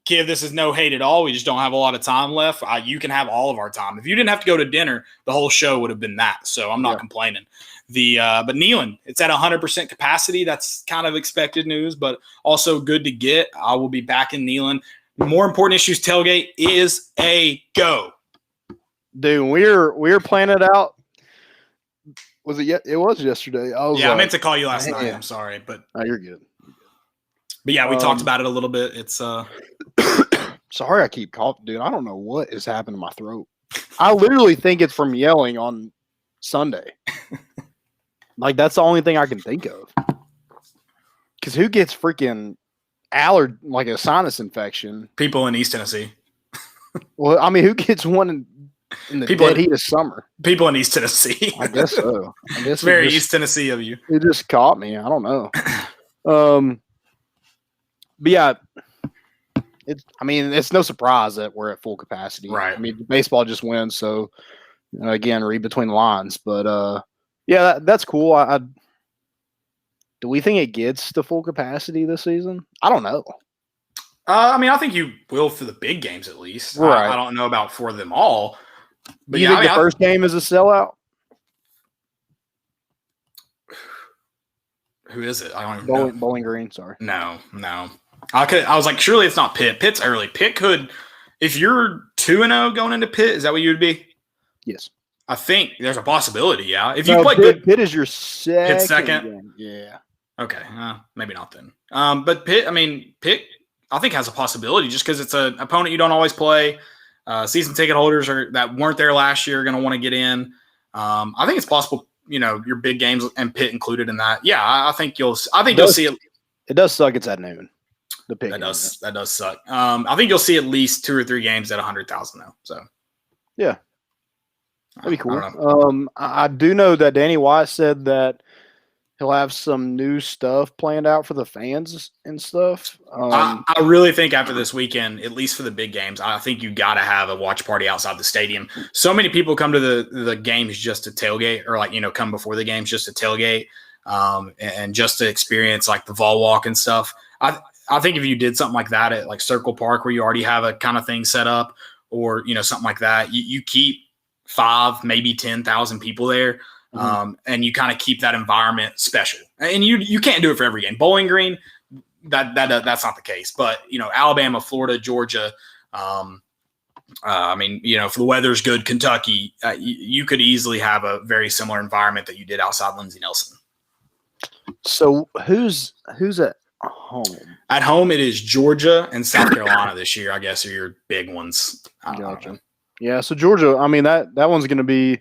Kiv, this is no hate at all. We just don't have a lot of time left. You can have all of our time. If you didn't have to go to dinner, the whole show would have been that. So I'm not complaining. But Neyland, it's at 100% capacity. That's kind of expected news, but also good to get. I will be back in Neyland. More important issues tailgate is a go. Dude, we're planning it out. Was it yet? It was yesterday. I meant to call you last night. I'm sorry, but you're good. But yeah, we talked about it a little bit. It's sorry I keep coughing, dude. I don't know what is happening to my throat. I literally think it's from yelling on Sunday. Like that's the only thing I can think of. Because who gets freaking like a sinus infection? People in East Tennessee. Well, I mean, who gets one in the dead heat of summer? People in East Tennessee. I guess so. It's very East Tennessee of you. It just caught me. I don't know. But yeah, it's no surprise that we're at full capacity. Right. I mean, baseball just wins, so again, read between the lines. But that's cool. Do we think it gets to full capacity this season? I don't know. I think you will for the big games at least. Right. I don't know about for them all. But you think the first game is a sellout? Who is it? I don't even know. Bowling Green, sorry. No. I was like, surely it's not Pitt. Pitt's early. Pitt could, if you're 2-0 going into Pitt, is that what you would be? Yes. I think there's a possibility, yeah. If you play good. Pitt is your second. Pitt's second? Game. Yeah. Okay. Maybe not then. But Pitt, I think has a possibility just because it's an opponent you don't always play. Season ticket holders that weren't there last year are going to want to get in. I think it's possible, your big games and Pitt included in that. Yeah, I think you'll see it. It does suck. It's at noon. The pick that does suck. I think you'll see at least 2 or 3 games at 100,000 though. So yeah, that'd be cool. I do know that Danny White said that he'll have some new stuff planned out for the fans and stuff. I really think after this weekend, at least for the big games, I think you got to have a watch party outside the stadium. So many people come to the games just to tailgate, or come before the games just to tailgate, and just to experience like the Vol Walk and stuff. I think if you did something like that at like Circle Park where you already have a kind of thing set up, or something like that, you keep 5, maybe 10,000 people there. And you kind of keep that environment special. And you can't do it for every game. Bowling Green, that's not the case. But Alabama, Florida, Georgia, I mean, if the weather's good, Kentucky, you could easily have a very similar environment that you did outside Lindsey Nelson. So who's at home? At home, it is Georgia and South Carolina this year, I guess, are your big ones. Gotcha. Yeah, so Georgia, I mean, that one's going to be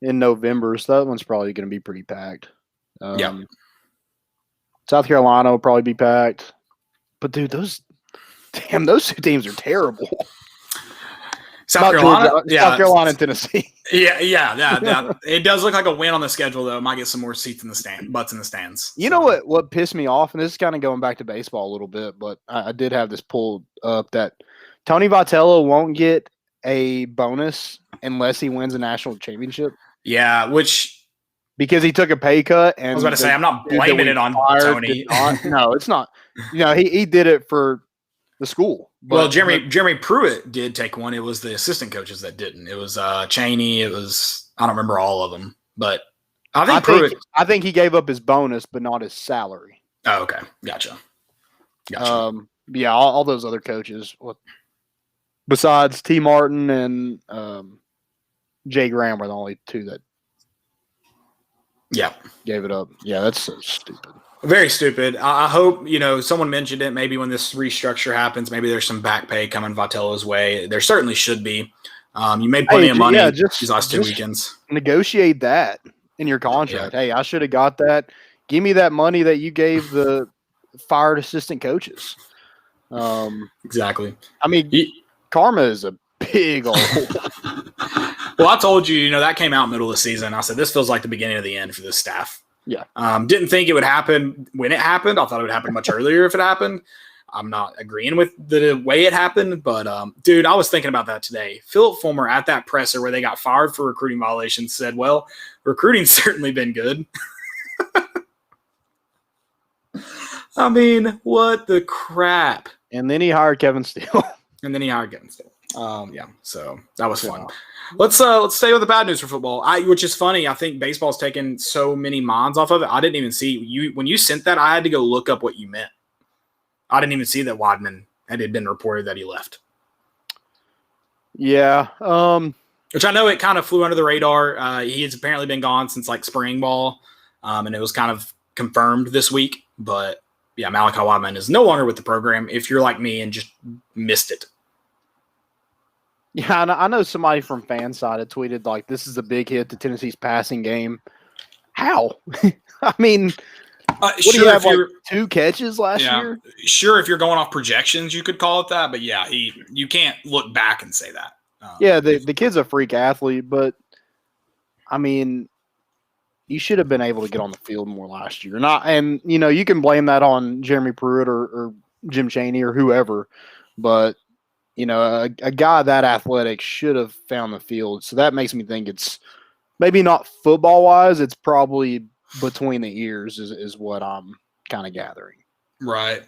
in November, so that one's probably going to be pretty packed. Yeah. South Carolina will probably be packed. But, dude, those two teams are terrible. South Carolina? South Carolina and Tennessee. Yeah. It does look like a win on the schedule, though. Might get some more seats in the butts in the stands. You know what pissed me off, and this is kind of going back to baseball a little bit, but I did have this pulled up that Tony Vitello won't get a bonus unless he wins a national championship. Yeah, because he took a pay cut. And I was about to say, I'm not blaming it on Tony. No, it's not. He did it for the school. Well, Jeremy Pruitt did take one. It was the assistant coaches that didn't. It was Cheney. It was, I don't remember all of them, but I think he gave up his bonus, but not his salary. Oh, okay. Gotcha. Yeah, all those other coaches, besides T. Martin and Jay Graham, were the only two that gave it up. Yeah, that's so stupid. Very stupid. I hope, someone mentioned it. Maybe when this restructure happens, maybe there's some back pay coming Vitello's way. There certainly should be. You made plenty of money these last 2 weekends. Negotiate that in your contract. Yeah. Hey, I should have got that. Give me that money that you gave the fired assistant coaches. Exactly. I mean, karma is a big old. Well, I told you, that came out middle of the season. I said, this feels like the beginning of the end for this staff. Yeah. Didn't think it would happen when it happened. I thought it would happen much earlier if it happened. I'm not agreeing with the way it happened, but dude, I was thinking about that today. Philip Fulmer at that presser where they got fired for recruiting violations said, well, recruiting's certainly been good. I mean, what the crap? And then he hired Kevin Steele. So that was fun. Let's stay with the bad news for football. Which is funny. I think baseball's taken so many minds off of it. I didn't even see you when you sent that. I had to go look up what you meant. I didn't even see that Wideman had been reported that he left. Yeah. Which I know it kind of flew under the radar. He has apparently been gone since like spring ball, and it was kind of confirmed this week. But yeah, Malachi Wideman is no longer with the program. If you're like me and just missed it. Yeah, I know somebody from Fanside had tweeted like, "This is a big hit to Tennessee's passing game." How? I mean, what do you have, like 2 catches last year? Sure, if you're going off projections, you could call it that. But yeah, you can't look back and say that. The kid's a freak athlete, but I mean, you should have been able to get on the field more last year. You can blame that on Jeremy Pruitt or Jim Chaney or whoever, but a guy that athletic should have found the field. So that makes me think it's maybe not football wise. It's probably between the ears is what I'm kind of gathering. Right.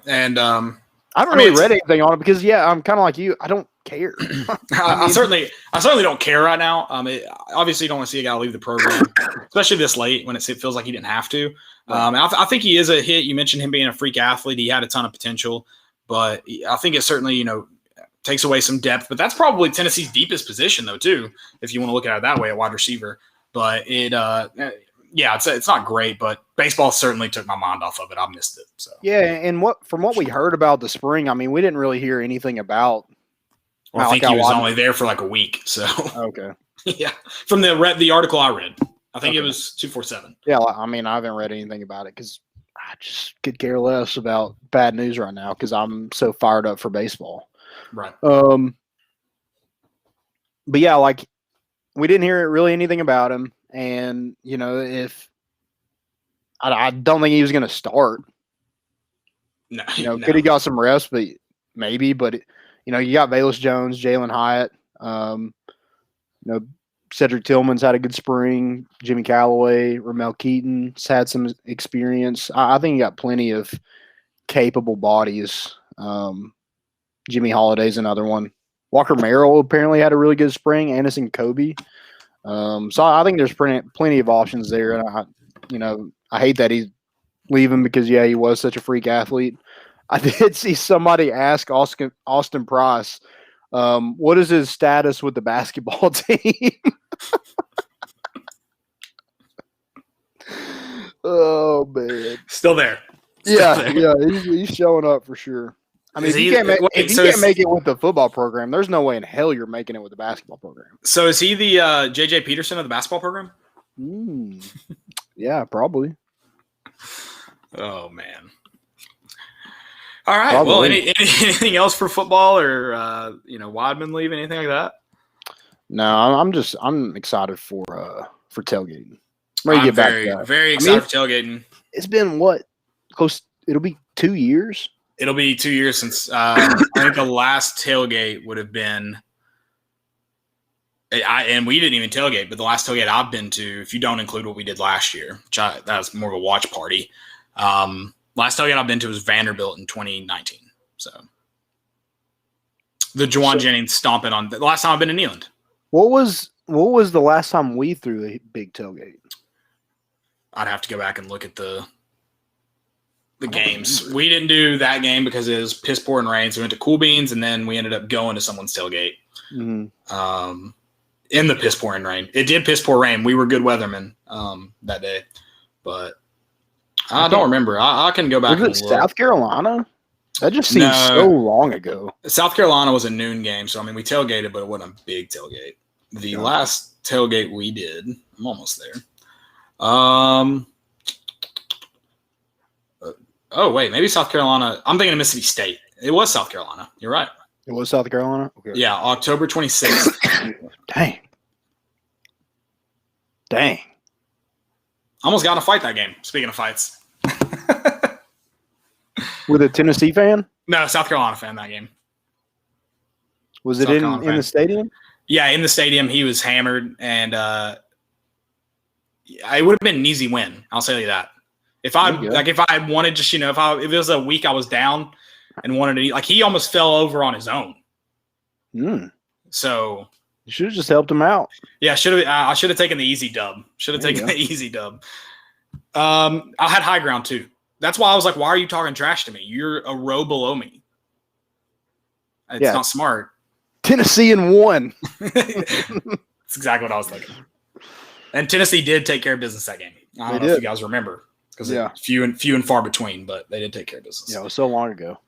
And I haven't really read anything on it because I'm kind of like you. I don't care. I certainly don't care right now. Obviously you don't want to see a guy leave the program, especially this late when it feels like he didn't have to. And I think he is a hit. You mentioned him being a freak athlete. He had a ton of potential, but I think it certainly, takes away some depth, but that's probably Tennessee's deepest position though, too, if you want to look at it that way, a wide receiver. But it's not great, but baseball certainly took my mind off of it. I missed it. So and from what we heard about the spring, I mean, we didn't really hear anything about. Well, I think he was only there for like a week. So okay, yeah, from the article I read, I think it was 247. Yeah, I mean, I haven't read anything about it because I just could care less about bad news right now because I'm so fired up for baseball. Right. But yeah, like we didn't hear really anything about him, and if I don't think he was going to start. No. Could he got some rest, but maybe. But you got Velus Jones, Jalen Hyatt. Cedric Tillman's had a good spring. Jimmy Callaway, Ramel Keaton's had some experience. I think you got plenty of capable bodies. Jimmy Holiday's another one. Walker Merrill apparently had a really good spring. Anderson Kobe. So I think there's plenty of options there. And I hate that he's leaving because he was such a freak athlete. I did see somebody ask Austin Price What is his status with the basketball team? Oh man, Still there. Yeah, he's showing up for sure. I mean, if you can't make it with the football program, there's no way in hell you're making it with the basketball program. So is he the JJ Peterson of the basketball program? Yeah, probably. Oh man. All right. Probably. Well, anything else for football or Wideman leaving, anything like that? No, I'm excited for tailgating. I'm very excited for tailgating. It's been close. It'll be 2 years. It'll be 2 years since I think the last tailgate would have been. And we didn't even tailgate, but the last tailgate I've been to, if you don't include what we did last year, that was more of a watch party. Last tailgate I've been to was Vanderbilt in 2019. So the Juwan Jennings stomping on the last time I've been in Neyland. What was the last time we threw a big tailgate? I'd have to go back and look at the games. We didn't do that game because it was piss poor and rain. So we went to Cool Beans, and then we ended up going to someone's tailgate. Mm-hmm. In the piss pouring rain. It did piss pour rain. We were good weathermen that day, but I don't remember. I can go back. Was it South Carolina? That just seems so long ago. South Carolina was a noon game, so I mean we tailgated, but it wasn't a big tailgate. The last tailgate we did, I'm almost there. Oh wait, maybe South Carolina. I'm thinking of Mississippi State. It was South Carolina. You're right. It was South Carolina? Okay. Yeah, October 26th. Dang. Almost got in a fight that game, speaking of fights. With a Tennessee fan? No, South Carolina fan that game. Was it in the stadium? Yeah, in the stadium. He was hammered, and it would have been an easy win. I'll tell you that. If I wanted just, if it was a week I was down and wanted to eat, he almost fell over on his own. So you should have just helped him out. Yeah, I should have taken the easy dub. I had high ground too. That's why I was like, why are you talking trash to me? You're a row below me. It's not smart. Tennessee in 1. That's exactly what I was thinking. And Tennessee did take care of business that game. I don't know if you guys remember because it's few and far between, but they did take care of business. Yeah, it was so long ago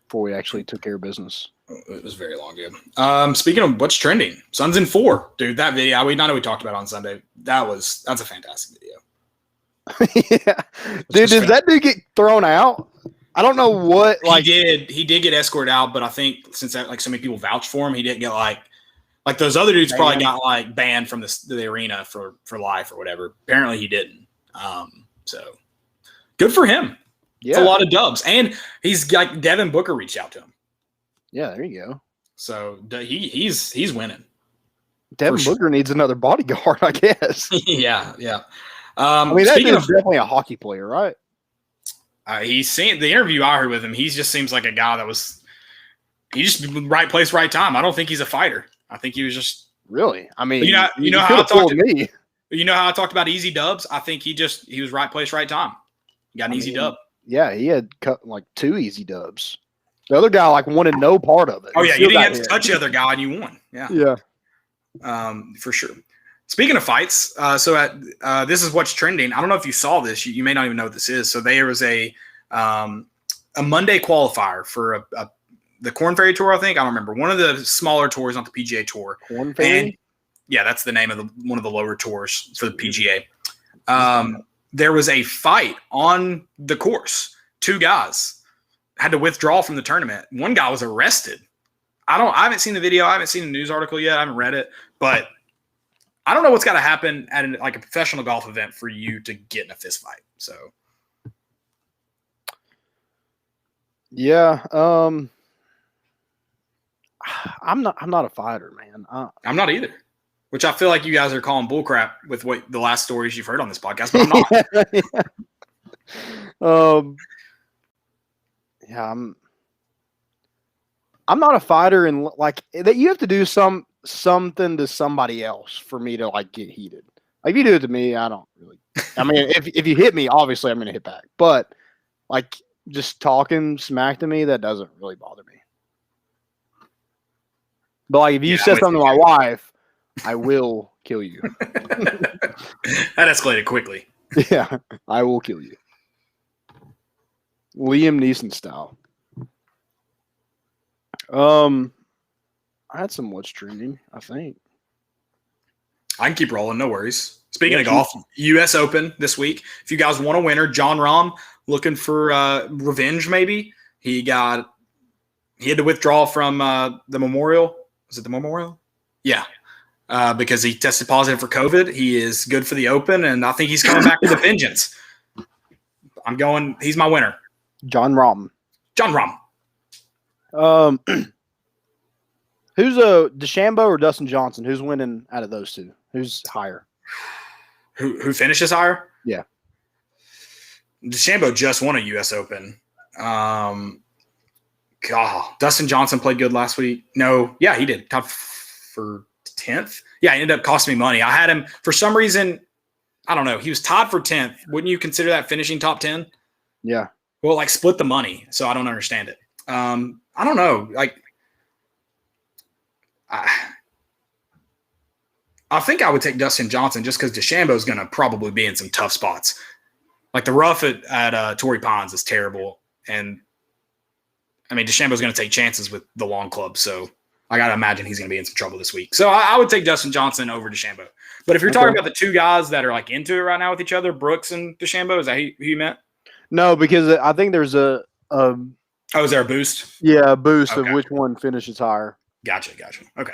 before we actually took care of business. It was very long ago. Speaking of what's trending, Suns in 4, dude. That video, we talked about it on Sunday. That's a fantastic video. Yeah, dude. Did that dude get thrown out? I don't know what. He did get escorted out, but I think since so many people vouched for him, he didn't get like those other dudes probably got banned from the arena for life or whatever. Apparently, he didn't. So good for him. Yeah, it's a lot of dubs, and he's Devin Booker reached out to him. Yeah, there you go. So he's winning. Devin Booker needs another bodyguard, I guess. Yeah. I mean, that dude's definitely a hockey player, right? He's seen the interview I heard with him. He just seems like a guy he just right place, right time. I don't think he's a fighter. I think he was just really. I mean, you know how I talked me. You know how I talked about easy dubs. I think he was right place, right time. He got an easy dub. Yeah, he had 2 easy dubs. The other guy wanted no part of it. Oh yeah, you didn't have to touch the other guy and you won. Yeah. For sure. Speaking of fights, this is what's trending. I don't know if you saw this. You may not even know what this is. So there was a Monday qualifier for the Corn Ferry Tour. I think I don't remember one of the smaller tours on the PGA Tour. Corn Ferry. And, yeah, that's the name of one of the lower tours for the PGA. There was a fight on the course. 2 guys had to withdraw from the tournament. One guy was arrested. I haven't seen the video. I haven't seen the news article yet. I haven't read it, but I don't know what's got to happen at a professional golf event for you to get in a fist fight. So, yeah, I'm not a fighter, man. I'm not either. Which I feel like you guys are calling bullcrap with what the last stories you've heard on this podcast, but I'm not. Yeah, I'm not a fighter, and that you have to do something to somebody else for me to get heated. If you do it to me, I don't really. I mean, if you hit me, obviously I'm gonna hit back. But just talking smack to me, that doesn't really bother me. But like if you said something to my wife, I will kill you. That escalated quickly. Yeah, I will kill you. Liam Neeson style. I had some what's trending, I think. I can keep rolling, no worries. Speaking of golf, U.S. Open this week. If you guys want a winner, John Rahm looking for revenge. Maybe he had to withdraw from the Memorial. Was it the Memorial? Yeah, because he tested positive for COVID. He is good for the Open, and I think he's coming back with a vengeance. I'm going. He's my winner. John Rahm. John Rahm. Who's DeChambeau or Dustin Johnson? Who's winning out of those two? Who's higher? Who finishes higher? Yeah. DeChambeau just won a U.S. Open. Dustin Johnson played good last week. No, yeah, he did. Top for 10th. Yeah, he ended up costing me money. I had him for some reason. I don't know. He was tied for 10th. Wouldn't you consider that finishing top 10? Yeah. Well, like split the money. So I don't understand it. I don't know. Like, I think I would take Dustin Johnson just because DeChambeau is going to probably be in some tough spots. Like the rough at Torrey Pines is terrible. And, I mean, DeChambeau's going to take chances with the long club. So I got to imagine he's going to be in some trouble this week. So I would take Dustin Johnson over DeChambeau. But if you're talking about the two guys that are like into it right now with each other, Brooks and DeChambeau, is that who you meant? No, because I think there's is there a boost? Yeah, a boost of which one finishes higher. Gotcha. Okay.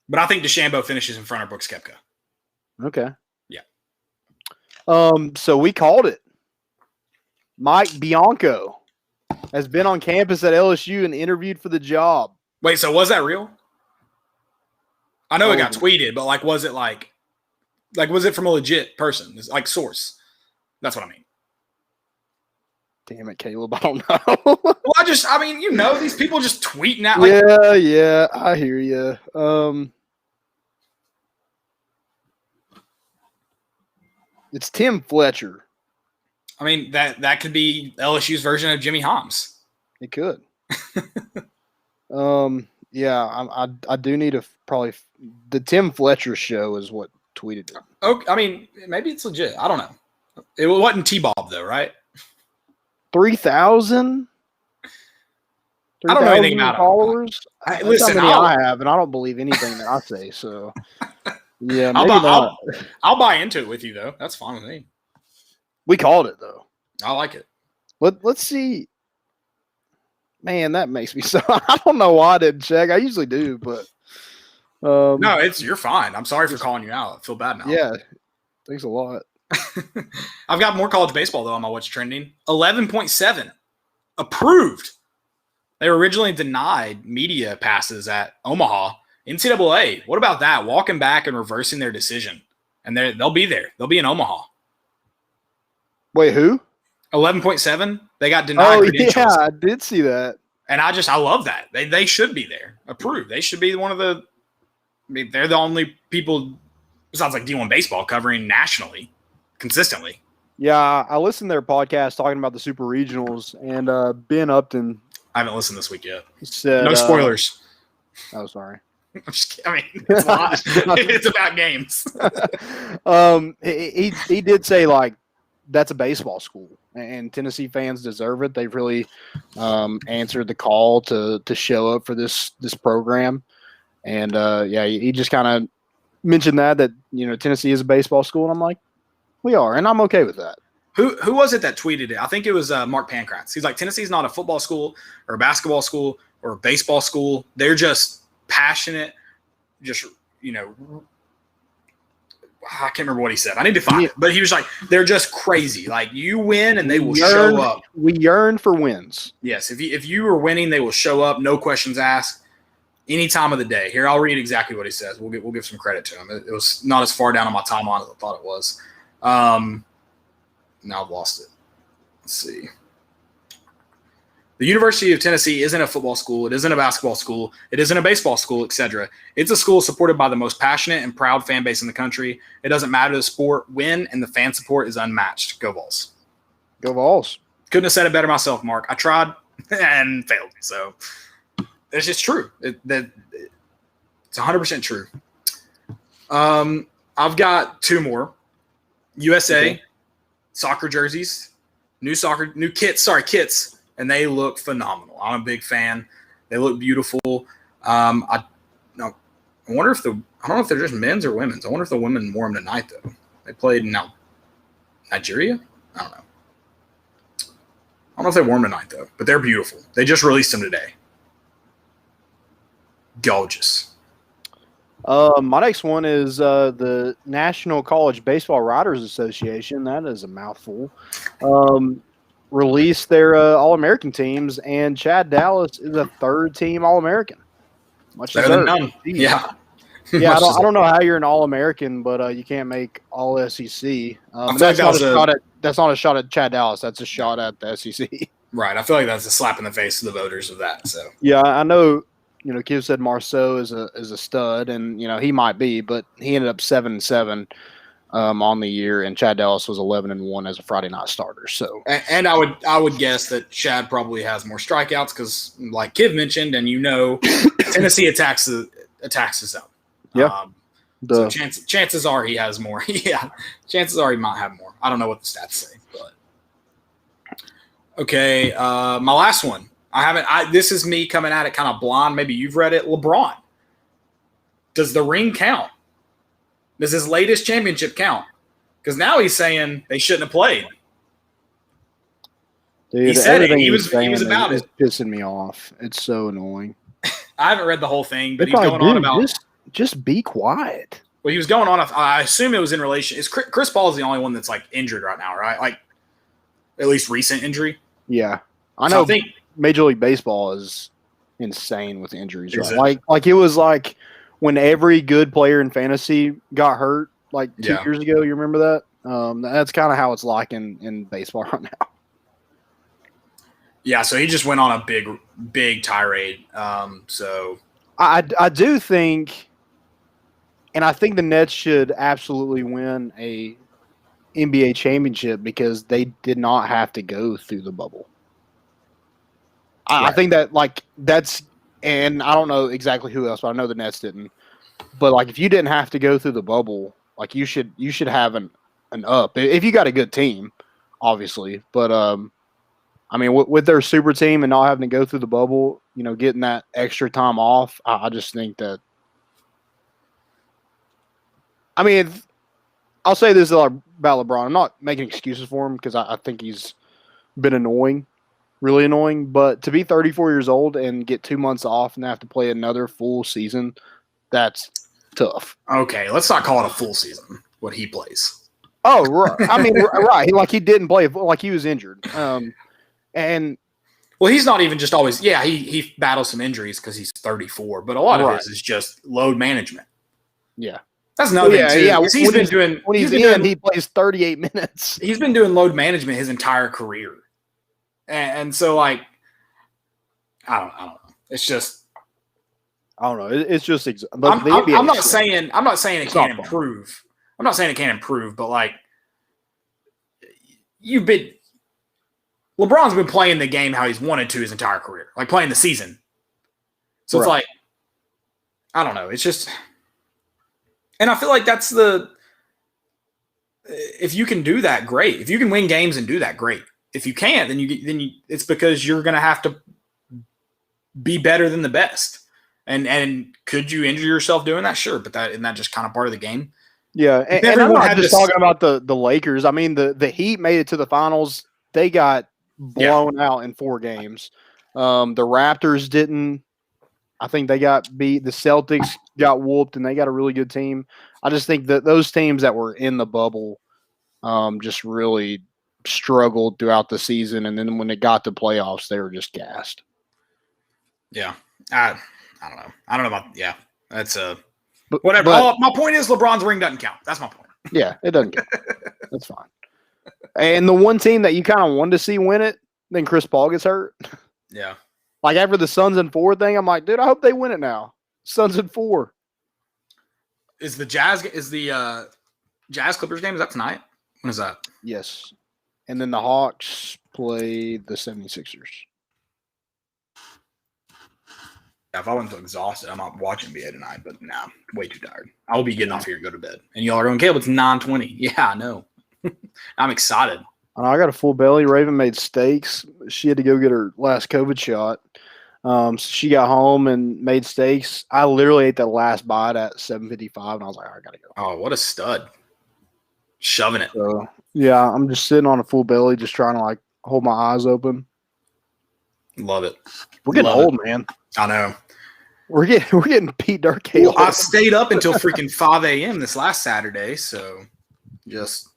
But I think DeChambeau finishes in front of Brooks Koepka. Okay. Yeah. So we called it. Mike Bianco has been on campus at LSU and interviewed for the job. Wait, so was that real? I know it got tweeted, but like, was it like was it from a legit person? It's like source. That's what I mean. Damn it, Caleb. I don't know. Well, these people just tweeting out. Like, yeah, I hear you. It's Tim Fletcher. I mean, that could be LSU's version of Jimmy Homs. It could. Yeah, I do need to probably the Tim Fletcher show is what tweeted it. Okay, I mean, maybe it's legit. I don't know. It wasn't T-Bob though, right? 3,000. I don't know anything about followers. Listen, I have, and I don't believe anything that I say. So, yeah, I'll buy into it with you though. That's fine with me. We called it though. I like it. Let's see. Man, that makes me so. I don't know why I didn't check. I usually do, but no, you're fine. I'm sorry for calling you out. I feel bad now. Yeah, thanks a lot. I've got more college baseball though on my what's trending. 11.7 approved. They were originally denied media passes at Omaha. NCAA. What about that? Walking back and reversing their decision, and they'll be there. They'll be in Omaha. Wait, who? 11.7. They got denied. Oh yeah, I did see that. And I love that. They should be there. Approved. They should be one of the. I mean, they're the only people besides like D1 baseball covering nationally. Consistently. Yeah, I listened to their podcast talking about the super regionals, and Ben Upton. I haven't listened this week yet. Said, no spoilers. Oh, sorry. I'm just kidding. I mean, it's a lot. It's about games. He did say like that's a baseball school, and Tennessee fans deserve it. They've really answered the call to show up for this program, and yeah, he just kind of mentioned that Tennessee is a baseball school, and I'm like. We are, and I'm okay with that. Who was it that tweeted it? I think it was Mark Pankratz. He's like, Tennessee's not a football school or a basketball school or a baseball school. They're just passionate, just, I can't remember what he said. I need to find it. But he was like, they're just crazy. Like, you win and they will show up. We yearn for wins. Yes, if you are winning, they will show up, no questions asked, any time of the day. Here, I'll read exactly what he says. We'll give some credit to him. It was not as far down on my timeline as I thought it was. Now I've lost it. Let's see. The University of Tennessee isn't a football school. It isn't a basketball school. It isn't a baseball school, etc. It's a school supported by the most passionate and proud fan base in the country. It doesn't matter the sport, win, and the fan support is unmatched. Go Vols. Go Vols. Couldn't have said it better myself, Mark. I tried and failed. So It's just true. It's 100% true. I've got two more. USA soccer jerseys, new kits, and they look phenomenal. I'm a big fan. They look beautiful. I wonder if I don't know if they're just men's or women's. I wonder if the women wore them tonight though. They played in Nigeria. I don't know. I don't know if they wore them tonight though, but they're beautiful. They just released them today. Gorgeous. My next one is the National College Baseball Writers Association. That is a mouthful. Released their All-American teams, and Chad Dallas is a third-team All-American. Much Better than deserved. none. Yeah. Yeah, I don't know how you're an All-American, but you can't make All-SEC. That's not a shot at Chad Dallas. That's a shot at the SEC. Right. I feel like that's a slap in the face to the voters of that. So yeah, I know. Kiv said Marceau is a stud, and he might be, but he ended up 7-7 on the year, and Chad Dallas was 11-1 as a Friday night starter. So, and I would guess that Chad probably has more strikeouts because, like Kiv mentioned, and Tennessee attacks the zone. Yeah. So chances are he has more. Yeah, chances are he might have more. I don't know what the stats say, but okay. My last one. This is me coming at it kind of blind. Maybe you've read it. LeBron. Does the ring count? Does his latest championship count? Because now he's saying they shouldn't have played. Dude, he said it. He was about it. It's pissing me off. It's so annoying. I haven't read the whole thing, but he's going on about just be quiet. Well, he was going on. I assume it was in relation. Is Chris Paul is the only one that's like injured right now, right? Like at least recent injury. Yeah, I know. So I think Major League Baseball is insane with injuries. Right? Like it was like when every good player in fantasy got hurt like 2 years ago. You remember that? That's kind of how it's like in baseball right now. Yeah, so he just went on a big tirade. So I do think, and I think the Nets should absolutely win a NBA championship because they did not have to go through the bubble. Right. I think that's, and I don't know exactly who else, but I know the Nets didn't. But like, if you didn't have to go through the bubble, like you should have an up if you got a good team, obviously. But I mean, with their super team and not having to go through the bubble, getting that extra time off, I just think that. I mean, I'll say this about LeBron. I'm not making excuses for him because I think he's been annoying. Really annoying, but to be 34 years old and get 2 months off and have to play another full season, that's tough. Okay, let's not call it a full season, what he plays. Oh, right. I mean, right. He didn't play, like he was injured. And well, he's not even just always, he battles some injuries because he's 34, but a lot of his is just load management. Yeah. That's another thing, too. Yeah. He plays 38 minutes. He's been doing load management his entire career. And so, like, I don't know. It's just, I don't know. It's just. I'm not saying it can't improve. I'm not saying it can't improve, but like, LeBron's been playing the game how he's wanted to his entire career, like playing the season. So it's like, I don't know. It's just, and I feel like that's if you can do that, great. If you can win games and do that, great. If you can't, then it's because you're going to have to be better than the best. And could you injure yourself doing that? Sure, but isn't that just kind of part of the game? Yeah, and I'm not just talking about the Lakers. I mean, the Heat made it to the finals. They got blown out in 4 games. The Raptors didn't. I think they got beat. The Celtics got whooped, and they got a really good team. I just think that those teams that were in the bubble just really struggled throughout the season, and then when it got to playoffs, they were just gassed. Yeah, I don't know. I don't know about that's whatever. My point is LeBron's ring doesn't count. That's my point. Yeah, it doesn't count. That's fine. And the one team that you kind of wanted to see win it, then Chris Paul gets hurt. Yeah. Like after the Suns in 4 thing, I'm like, dude, I hope they win it now. Suns in 4. Is the Jazz Clippers game? Is that tonight? When is that? Yes. And then the Hawks play the 76ers. if I wasn't so exhausted, I'm not watching NBA tonight. But nah, way too tired. I'll be getting off here and go to bed. And y'all are going, Caleb, it's 9:20. Yeah, I know. I'm excited. I got a full belly. Raven made steaks. She had to go get her last COVID shot. So she got home and made steaks. I literally ate that last bite at 7:55, and I was like, I gotta go. Oh, what a stud. Shoving it. So, yeah, I'm just sitting on a full belly, just trying to, like, hold my eyes open. Love it. We're getting old, man. I know. We're getting Pete Darkale. Well, I stayed up until freaking 5 a.m. this last Saturday, so just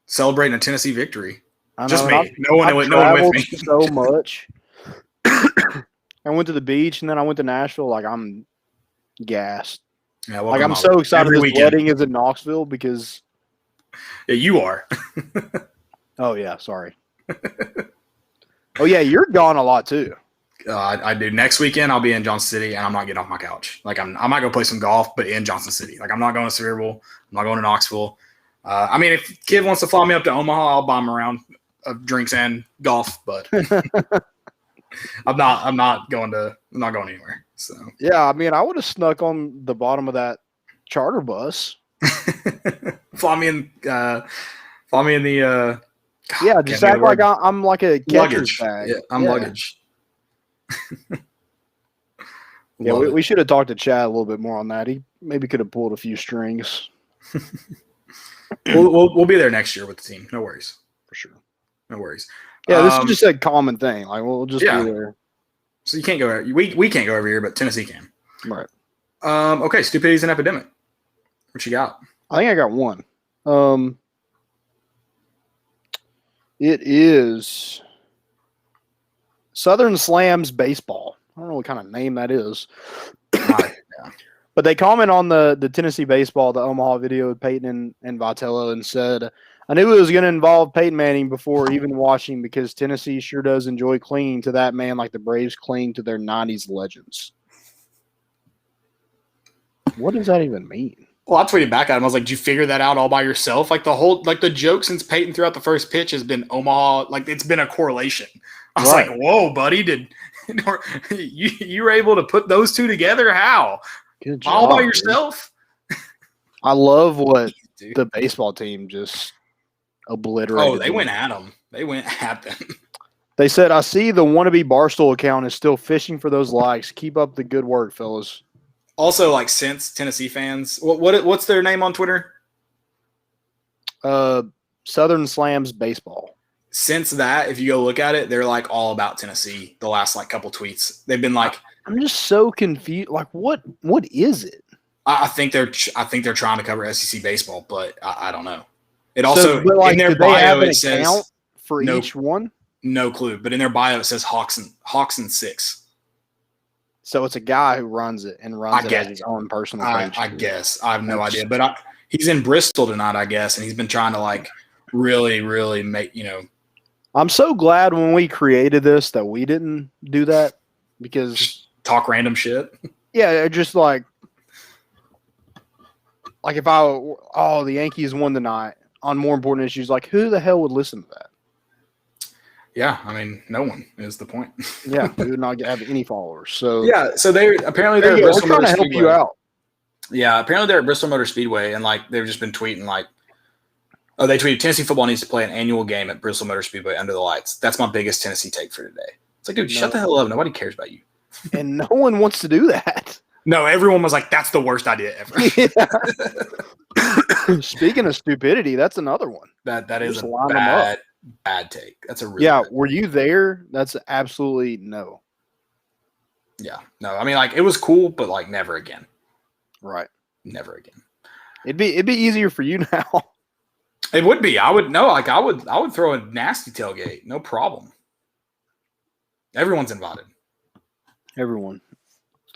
celebrating a Tennessee victory. I know, just me. I've No one with me. So much. I went to the beach, and then I went to Nashville. Like, I'm gassed. Yeah, like, I'm so excited this wedding is in Knoxville because – yeah, you are. Oh, yeah, sorry. Oh, yeah, you're gone a lot too. I do. Next weekend, I'll be in Johnson City, and I'm not getting off my couch. Like, I might go play some golf, but in Johnson City. Like, I'm not going to Sevierville. I'm not going to Knoxville. I mean, if Kid wants to fly me up to Omaha, I'll buy him a round of drinks and golf, but I'm not going anywhere. So yeah, I mean, I would have snuck on the bottom of that charter bus. fly me in the yeah, just act like I'm like a catcher's bag. Yeah, I'm luggage. Yeah, we should have talked to Chad a little bit more on that. He maybe could have pulled a few strings. We'll be there next year with the team. No worries. For sure. No worries. Yeah, this is just a common thing. Like, we'll just be there. So you can't go. We can't go every year, but Tennessee can. Right. Okay, Stupidity's an epidemic. What you got? I think I got one. It is Southern Slams Baseball. I don't know what kind of name that is. Yeah. But they comment on the Tennessee baseball, the Omaha video with Peyton and Vitello, and said, I knew it was going to involve Peyton Manning before even watching because Tennessee sure does enjoy clinging to that man like the Braves cling to their 90s legends. What does that even mean? Well, I tweeted back at him. I was like, did you figure that out all by yourself? Like the joke since Peyton threw out the first pitch has been Omaha. Like, it's been a correlation. I was like, whoa, buddy, you were able to put those two together? How? Good job, all by yourself? I love what the baseball team just obliterated. Oh, they went at them. They said, I see the wannabe Barstool account is still fishing for those likes. Keep up the good work, fellas. Also, like, since Tennessee fans, what's their name on Twitter? Southern Slams Baseball. Since that, if you go look at it, they're like all about Tennessee. The last like couple tweets, they've been like, I'm just so confused. Like, what is it? I think they're trying to cover SEC baseball, but I don't know. It also in their bio it says for each one. No clue, but in their bio it says Hawks and 6. So it's a guy who runs it and runs it as his own personal page. I guess. I have no idea. But he's in Bristol tonight, I guess, and he's been trying to like really, really make, I'm so glad when we created this that we didn't do that because just talk random shit. Yeah, just like if the Yankees won tonight on more important issues, like who the hell would listen to that? Yeah, I mean, no one is the point. Yeah, we would not have any followers. So yeah, so they're at Bristol Motor Speedway. Help you out. Yeah, apparently they're at Bristol Motor Speedway, and like they've just been tweeting like, oh, they tweeted Tennessee football needs to play an annual game at Bristol Motor Speedway under the lights. That's my biggest Tennessee take for today. It's like, dude, shut the hell up. Nobody cares about you. And no one wants to do that. No, everyone was like, that's the worst idea ever. Yeah. Speaking of stupidity, that's another one. That is just a bad take. That's a really were you there? That's absolutely no. Yeah. No, I mean, like, it was cool, but like never again. Right. Never again. It'd be easier for you now. It would be. I would throw a nasty tailgate. No problem. Everyone's invited. Everyone.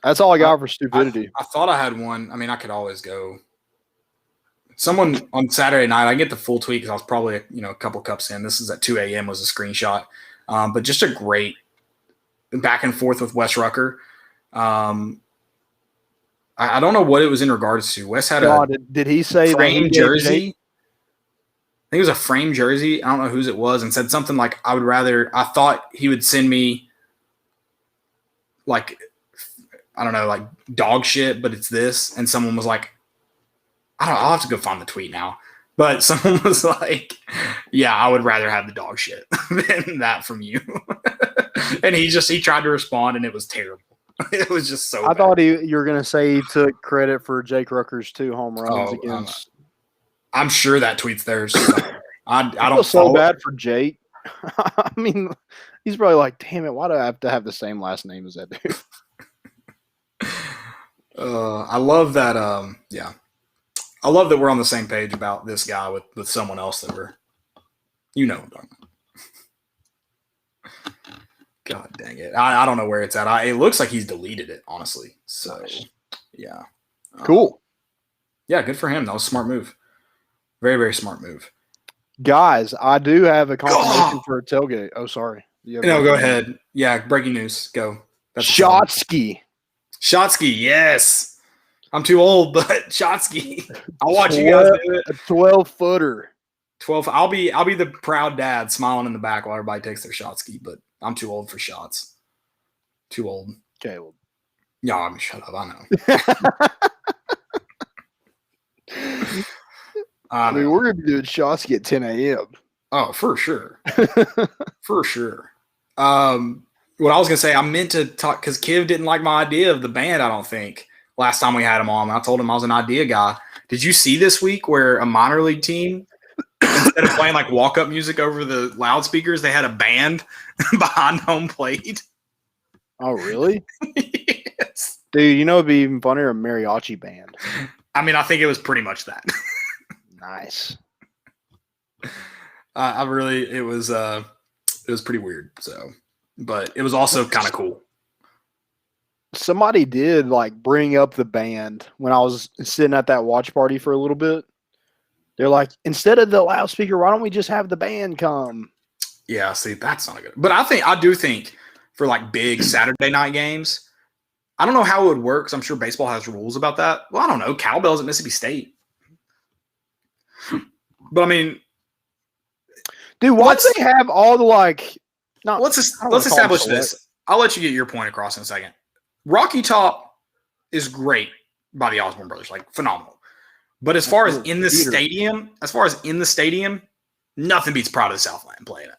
That's all I got for stupidity. I thought I had one. I mean, I could always go. Someone on Saturday night, I get the full tweet because I was probably a couple cups in. This is at 2 a.m. was a screenshot. But just a great back and forth with Wes Rucker. I don't know what it was in regards to. Wes had did he say frame jersey? I think it was a frame jersey. I don't know whose it was, and said something like, I thought he would send me like I don't know, like dog shit, but it's this. And someone was like, I'll have to go find the tweet now. But someone was like, yeah, I would rather have the dog shit than that from you. And he tried to respond, and it was terrible. It was just so bad. thought you were going to say he took credit for Jake Rucker's 2 home runs against. I'm sure that tweet's theirs. I feel so bad for Jake. I mean, he's probably like, damn it, why do I have to have the same last name as that dude? I love that. I love that we're on the same page about this guy with someone else that we're, what I'm talking about. God dang it. I don't know where it's at. It looks like he's deleted it, honestly. So, Nice. Yeah. Cool. Yeah, good for him. That was a smart move. Very, very smart move. Guys, I do have a confirmation for a tailgate. Oh, sorry. No, go ahead. Yeah, breaking news. Go. Shotsky. Shotsky, yes. I'm too old, but Shotsky. I'll watch you guys do it. A 12-footer. 12. I'll be the proud dad smiling in the back while everybody takes their Shotsky, but I'm too old for shots. Too old. Caleb. Yeah, I mean, shut up. I know. I mean, we're going to be doing Shotsky at 10 a.m. Oh, for sure. For sure. What I was going to say, I meant to talk because Kiv didn't like my idea of the band, I don't think, last time we had him on. I told him I was an idea guy. Did you see this week where a minor league team, instead of playing like walk-up music over the loudspeakers, they had a band behind home plate? Oh, really? Yes. Dude, it'd be even funnier a mariachi band. I mean, I think it was pretty much that. Nice. It was pretty weird. So, but it was also kind of cool. Somebody did bring up the band when I was sitting at that watch party for a little bit. They're like, instead of the loudspeaker, why don't we just have the band come? Yeah, see, that's not good. But I do think for big Saturday night games, I don't know how it would work because I'm sure baseball has rules about that. Well, I don't know. Cowbells at Mississippi State. But I mean, dude, why do they have all the let's establish this. I'll let you get your point across in a second. Rocky Top is great by the Osborne Brothers, phenomenal. But as far as in the stadium, nothing beats Pride of the Southland playing it.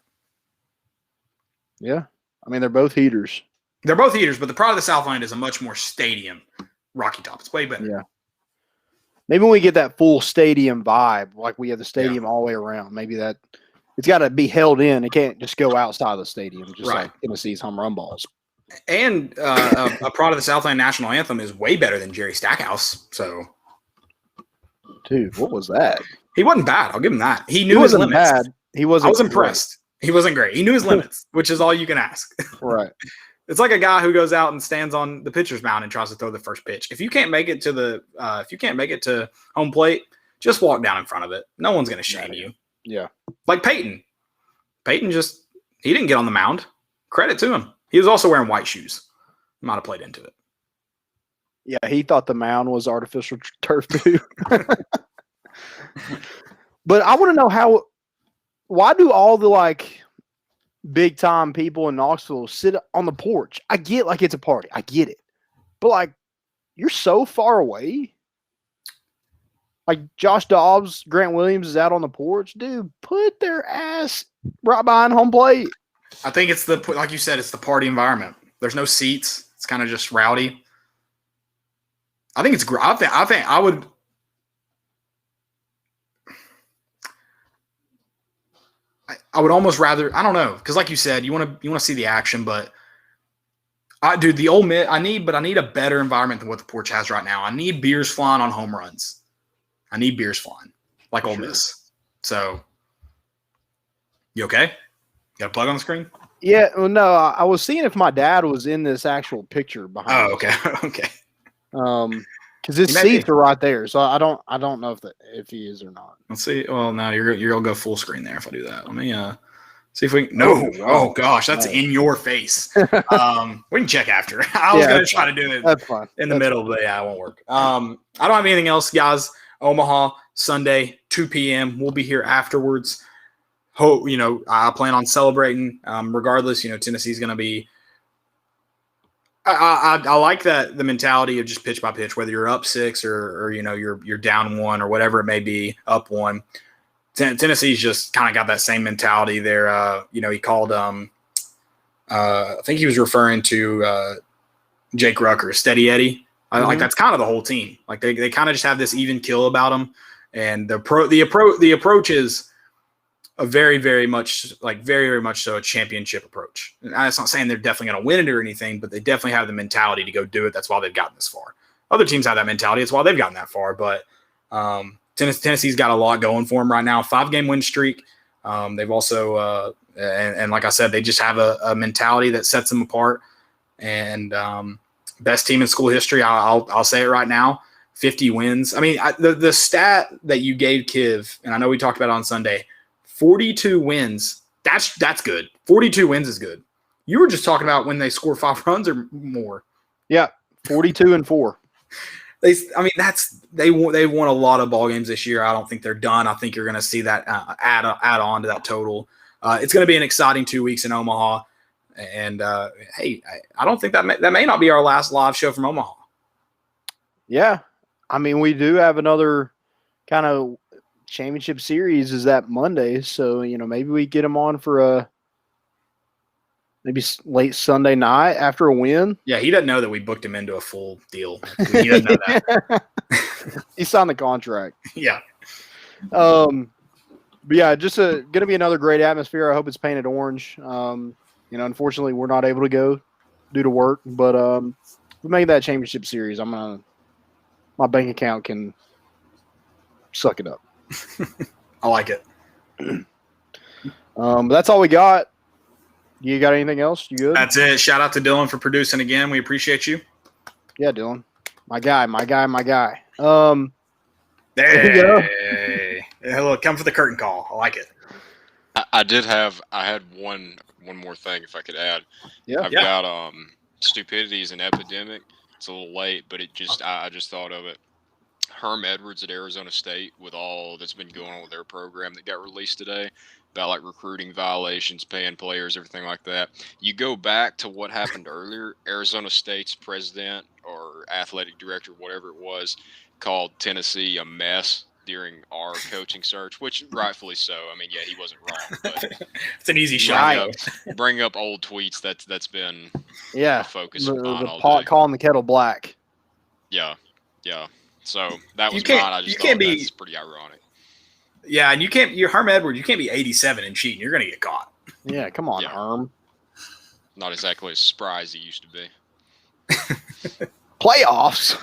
Yeah, I mean they're both heaters. They're both heaters, but the Pride of the Southland is a much more stadium Rocky Top. It's way better. Yeah. Maybe when we get that full stadium vibe, like we have the stadium all the way around, maybe that it's got to be held in. It can't just go outside of the stadium, just like Tennessee's home run balls. And a Pride of the Southland national anthem is way better than Jerry Stackhouse. So, dude, what was that? He wasn't bad. I'll give him that. He knew his limits. Bad. He wasn't. I was impressed. He wasn't great. He knew his limits, which is all you can ask. Right. It's like a guy who goes out and stands on the pitcher's mound and tries to throw the first pitch. If you can't make it to home plate, just walk down in front of it. No one's going to shame you. Yeah. Like Peyton. Peyton he didn't get on the mound. Credit to him. He was also wearing white shoes. He might have played into it. Yeah, he thought the mound was artificial turf too. But I want to know why do all the big time people in Knoxville sit on the porch? I get it's a party. I get it. But you're so far away. Josh Dobbs, Grant Williams is out on the porch. Dude, put their ass right behind home plate. I think it's like you said, it's the party environment. There's no seats. It's kind of just rowdy. I think it's great. I think I would. I would almost rather. I don't know, because like you said, you want to see the action, but the Ole Miss. I need a better environment than what the porch has right now. I need beers flying on home runs. I need beers flying like Ole Miss. So, you okay? Got a plug on the screen? Yeah. Well, no. I was seeing if my dad was in this actual picture behind. Oh, okay. Okay. Because his seats are right there, so I don't know if he is or not. Let's see. Well, now you're gonna go full screen there if I do that. Let me see if we can. No. Oh gosh, that's in your face. We can check after. I was gonna try to do it. That's fine. In the middle, but yeah, it won't work. I don't have anything else, guys. Omaha Sunday, 2 p.m. We'll be here afterwards. I plan on celebrating. Regardless, Tennessee's gonna be I like that, the mentality of just pitch by pitch, whether you're up 6 or you're down 1 or whatever it may be, up 1. Tennessee's just kind of got that same mentality there. He called I think he was referring to Jake Rucker, Steady Eddie. Like that's kind of the whole team. Like they kind of just have this even kill about them, and the approach is a very, very much so a championship approach. And I'm not saying they're definitely going to win it or anything, but they definitely have the mentality to go do it. That's why they've gotten this far. Other teams have that mentality. It's why they've gotten that far. But Tennessee's got a lot going for them right now. 5-game win streak. They've also and like I said, they just have a mentality that sets them apart. And best team in school history. I'll say it right now. 50 wins. I mean, the stat that you gave Kiv, and I know we talked about it on Sunday. 42 wins. That's good. 42 wins is good. You were just talking about when they score 5 runs or more. Yeah, 42-4. They won a lot of ball games this year. I don't think they're done. I think you're going to see that add on to that total. It's going to be an exciting 2 weeks in Omaha. And hey, I don't think that may not be our last live show from Omaha. Yeah, I mean, we do have another kind of championship series is that Monday, so maybe we get them on for maybe late Sunday night after a win. Yeah, he doesn't know that we booked him into a full deal. He doesn't know that. He signed the contract. Yeah. But yeah, just going to be another great atmosphere. I hope it's painted orange. Unfortunately, we're not able to go due to work, but we made that championship series. My bank account can suck it up. I like it. But that's all we got. You got anything else? You good? That's it. Shout out to Dylan for producing again. We appreciate you. Yeah, Dylan. My guy. There you go. Hey, look, come for the curtain call. I like it. I had one more thing if I could add. Yeah. I've got Stupidity is an Epidemic. It's a little late, but I just thought of it. Herm Edwards at Arizona State, with all that's been going on with their program that got released today about like recruiting violations, paying players, everything like that. You go back to what happened earlier. Arizona State's president or athletic director, whatever it was, called Tennessee a mess during our coaching search, which rightfully so. I mean, yeah, he wasn't wrong, but it's an easy shot. Bring up old tweets. That's been a focus of mine all pot day. calling the kettle black. Yeah. So that was mine. I just thought that's pretty ironic. Yeah, and you're Herm Edwards. You can't be 87 and cheating. You're gonna get caught. Yeah, come on, Herm. Not exactly as spry as he used to be. Playoffs.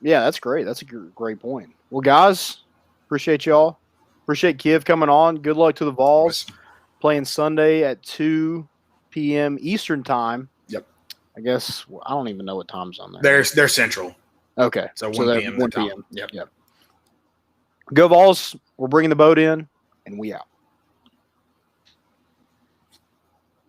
Yeah, that's great. That's a great point. Well, guys, appreciate y'all. Appreciate Kiv coming on. Good luck to the Vols. Playing Sunday at 2 p.m. Eastern time. Yep. I guess I don't even know what time zone they're. They're central. Okay. So 1 p.m. 1 p.m. Yep. Go Vols. We're bringing the boat in, and we out.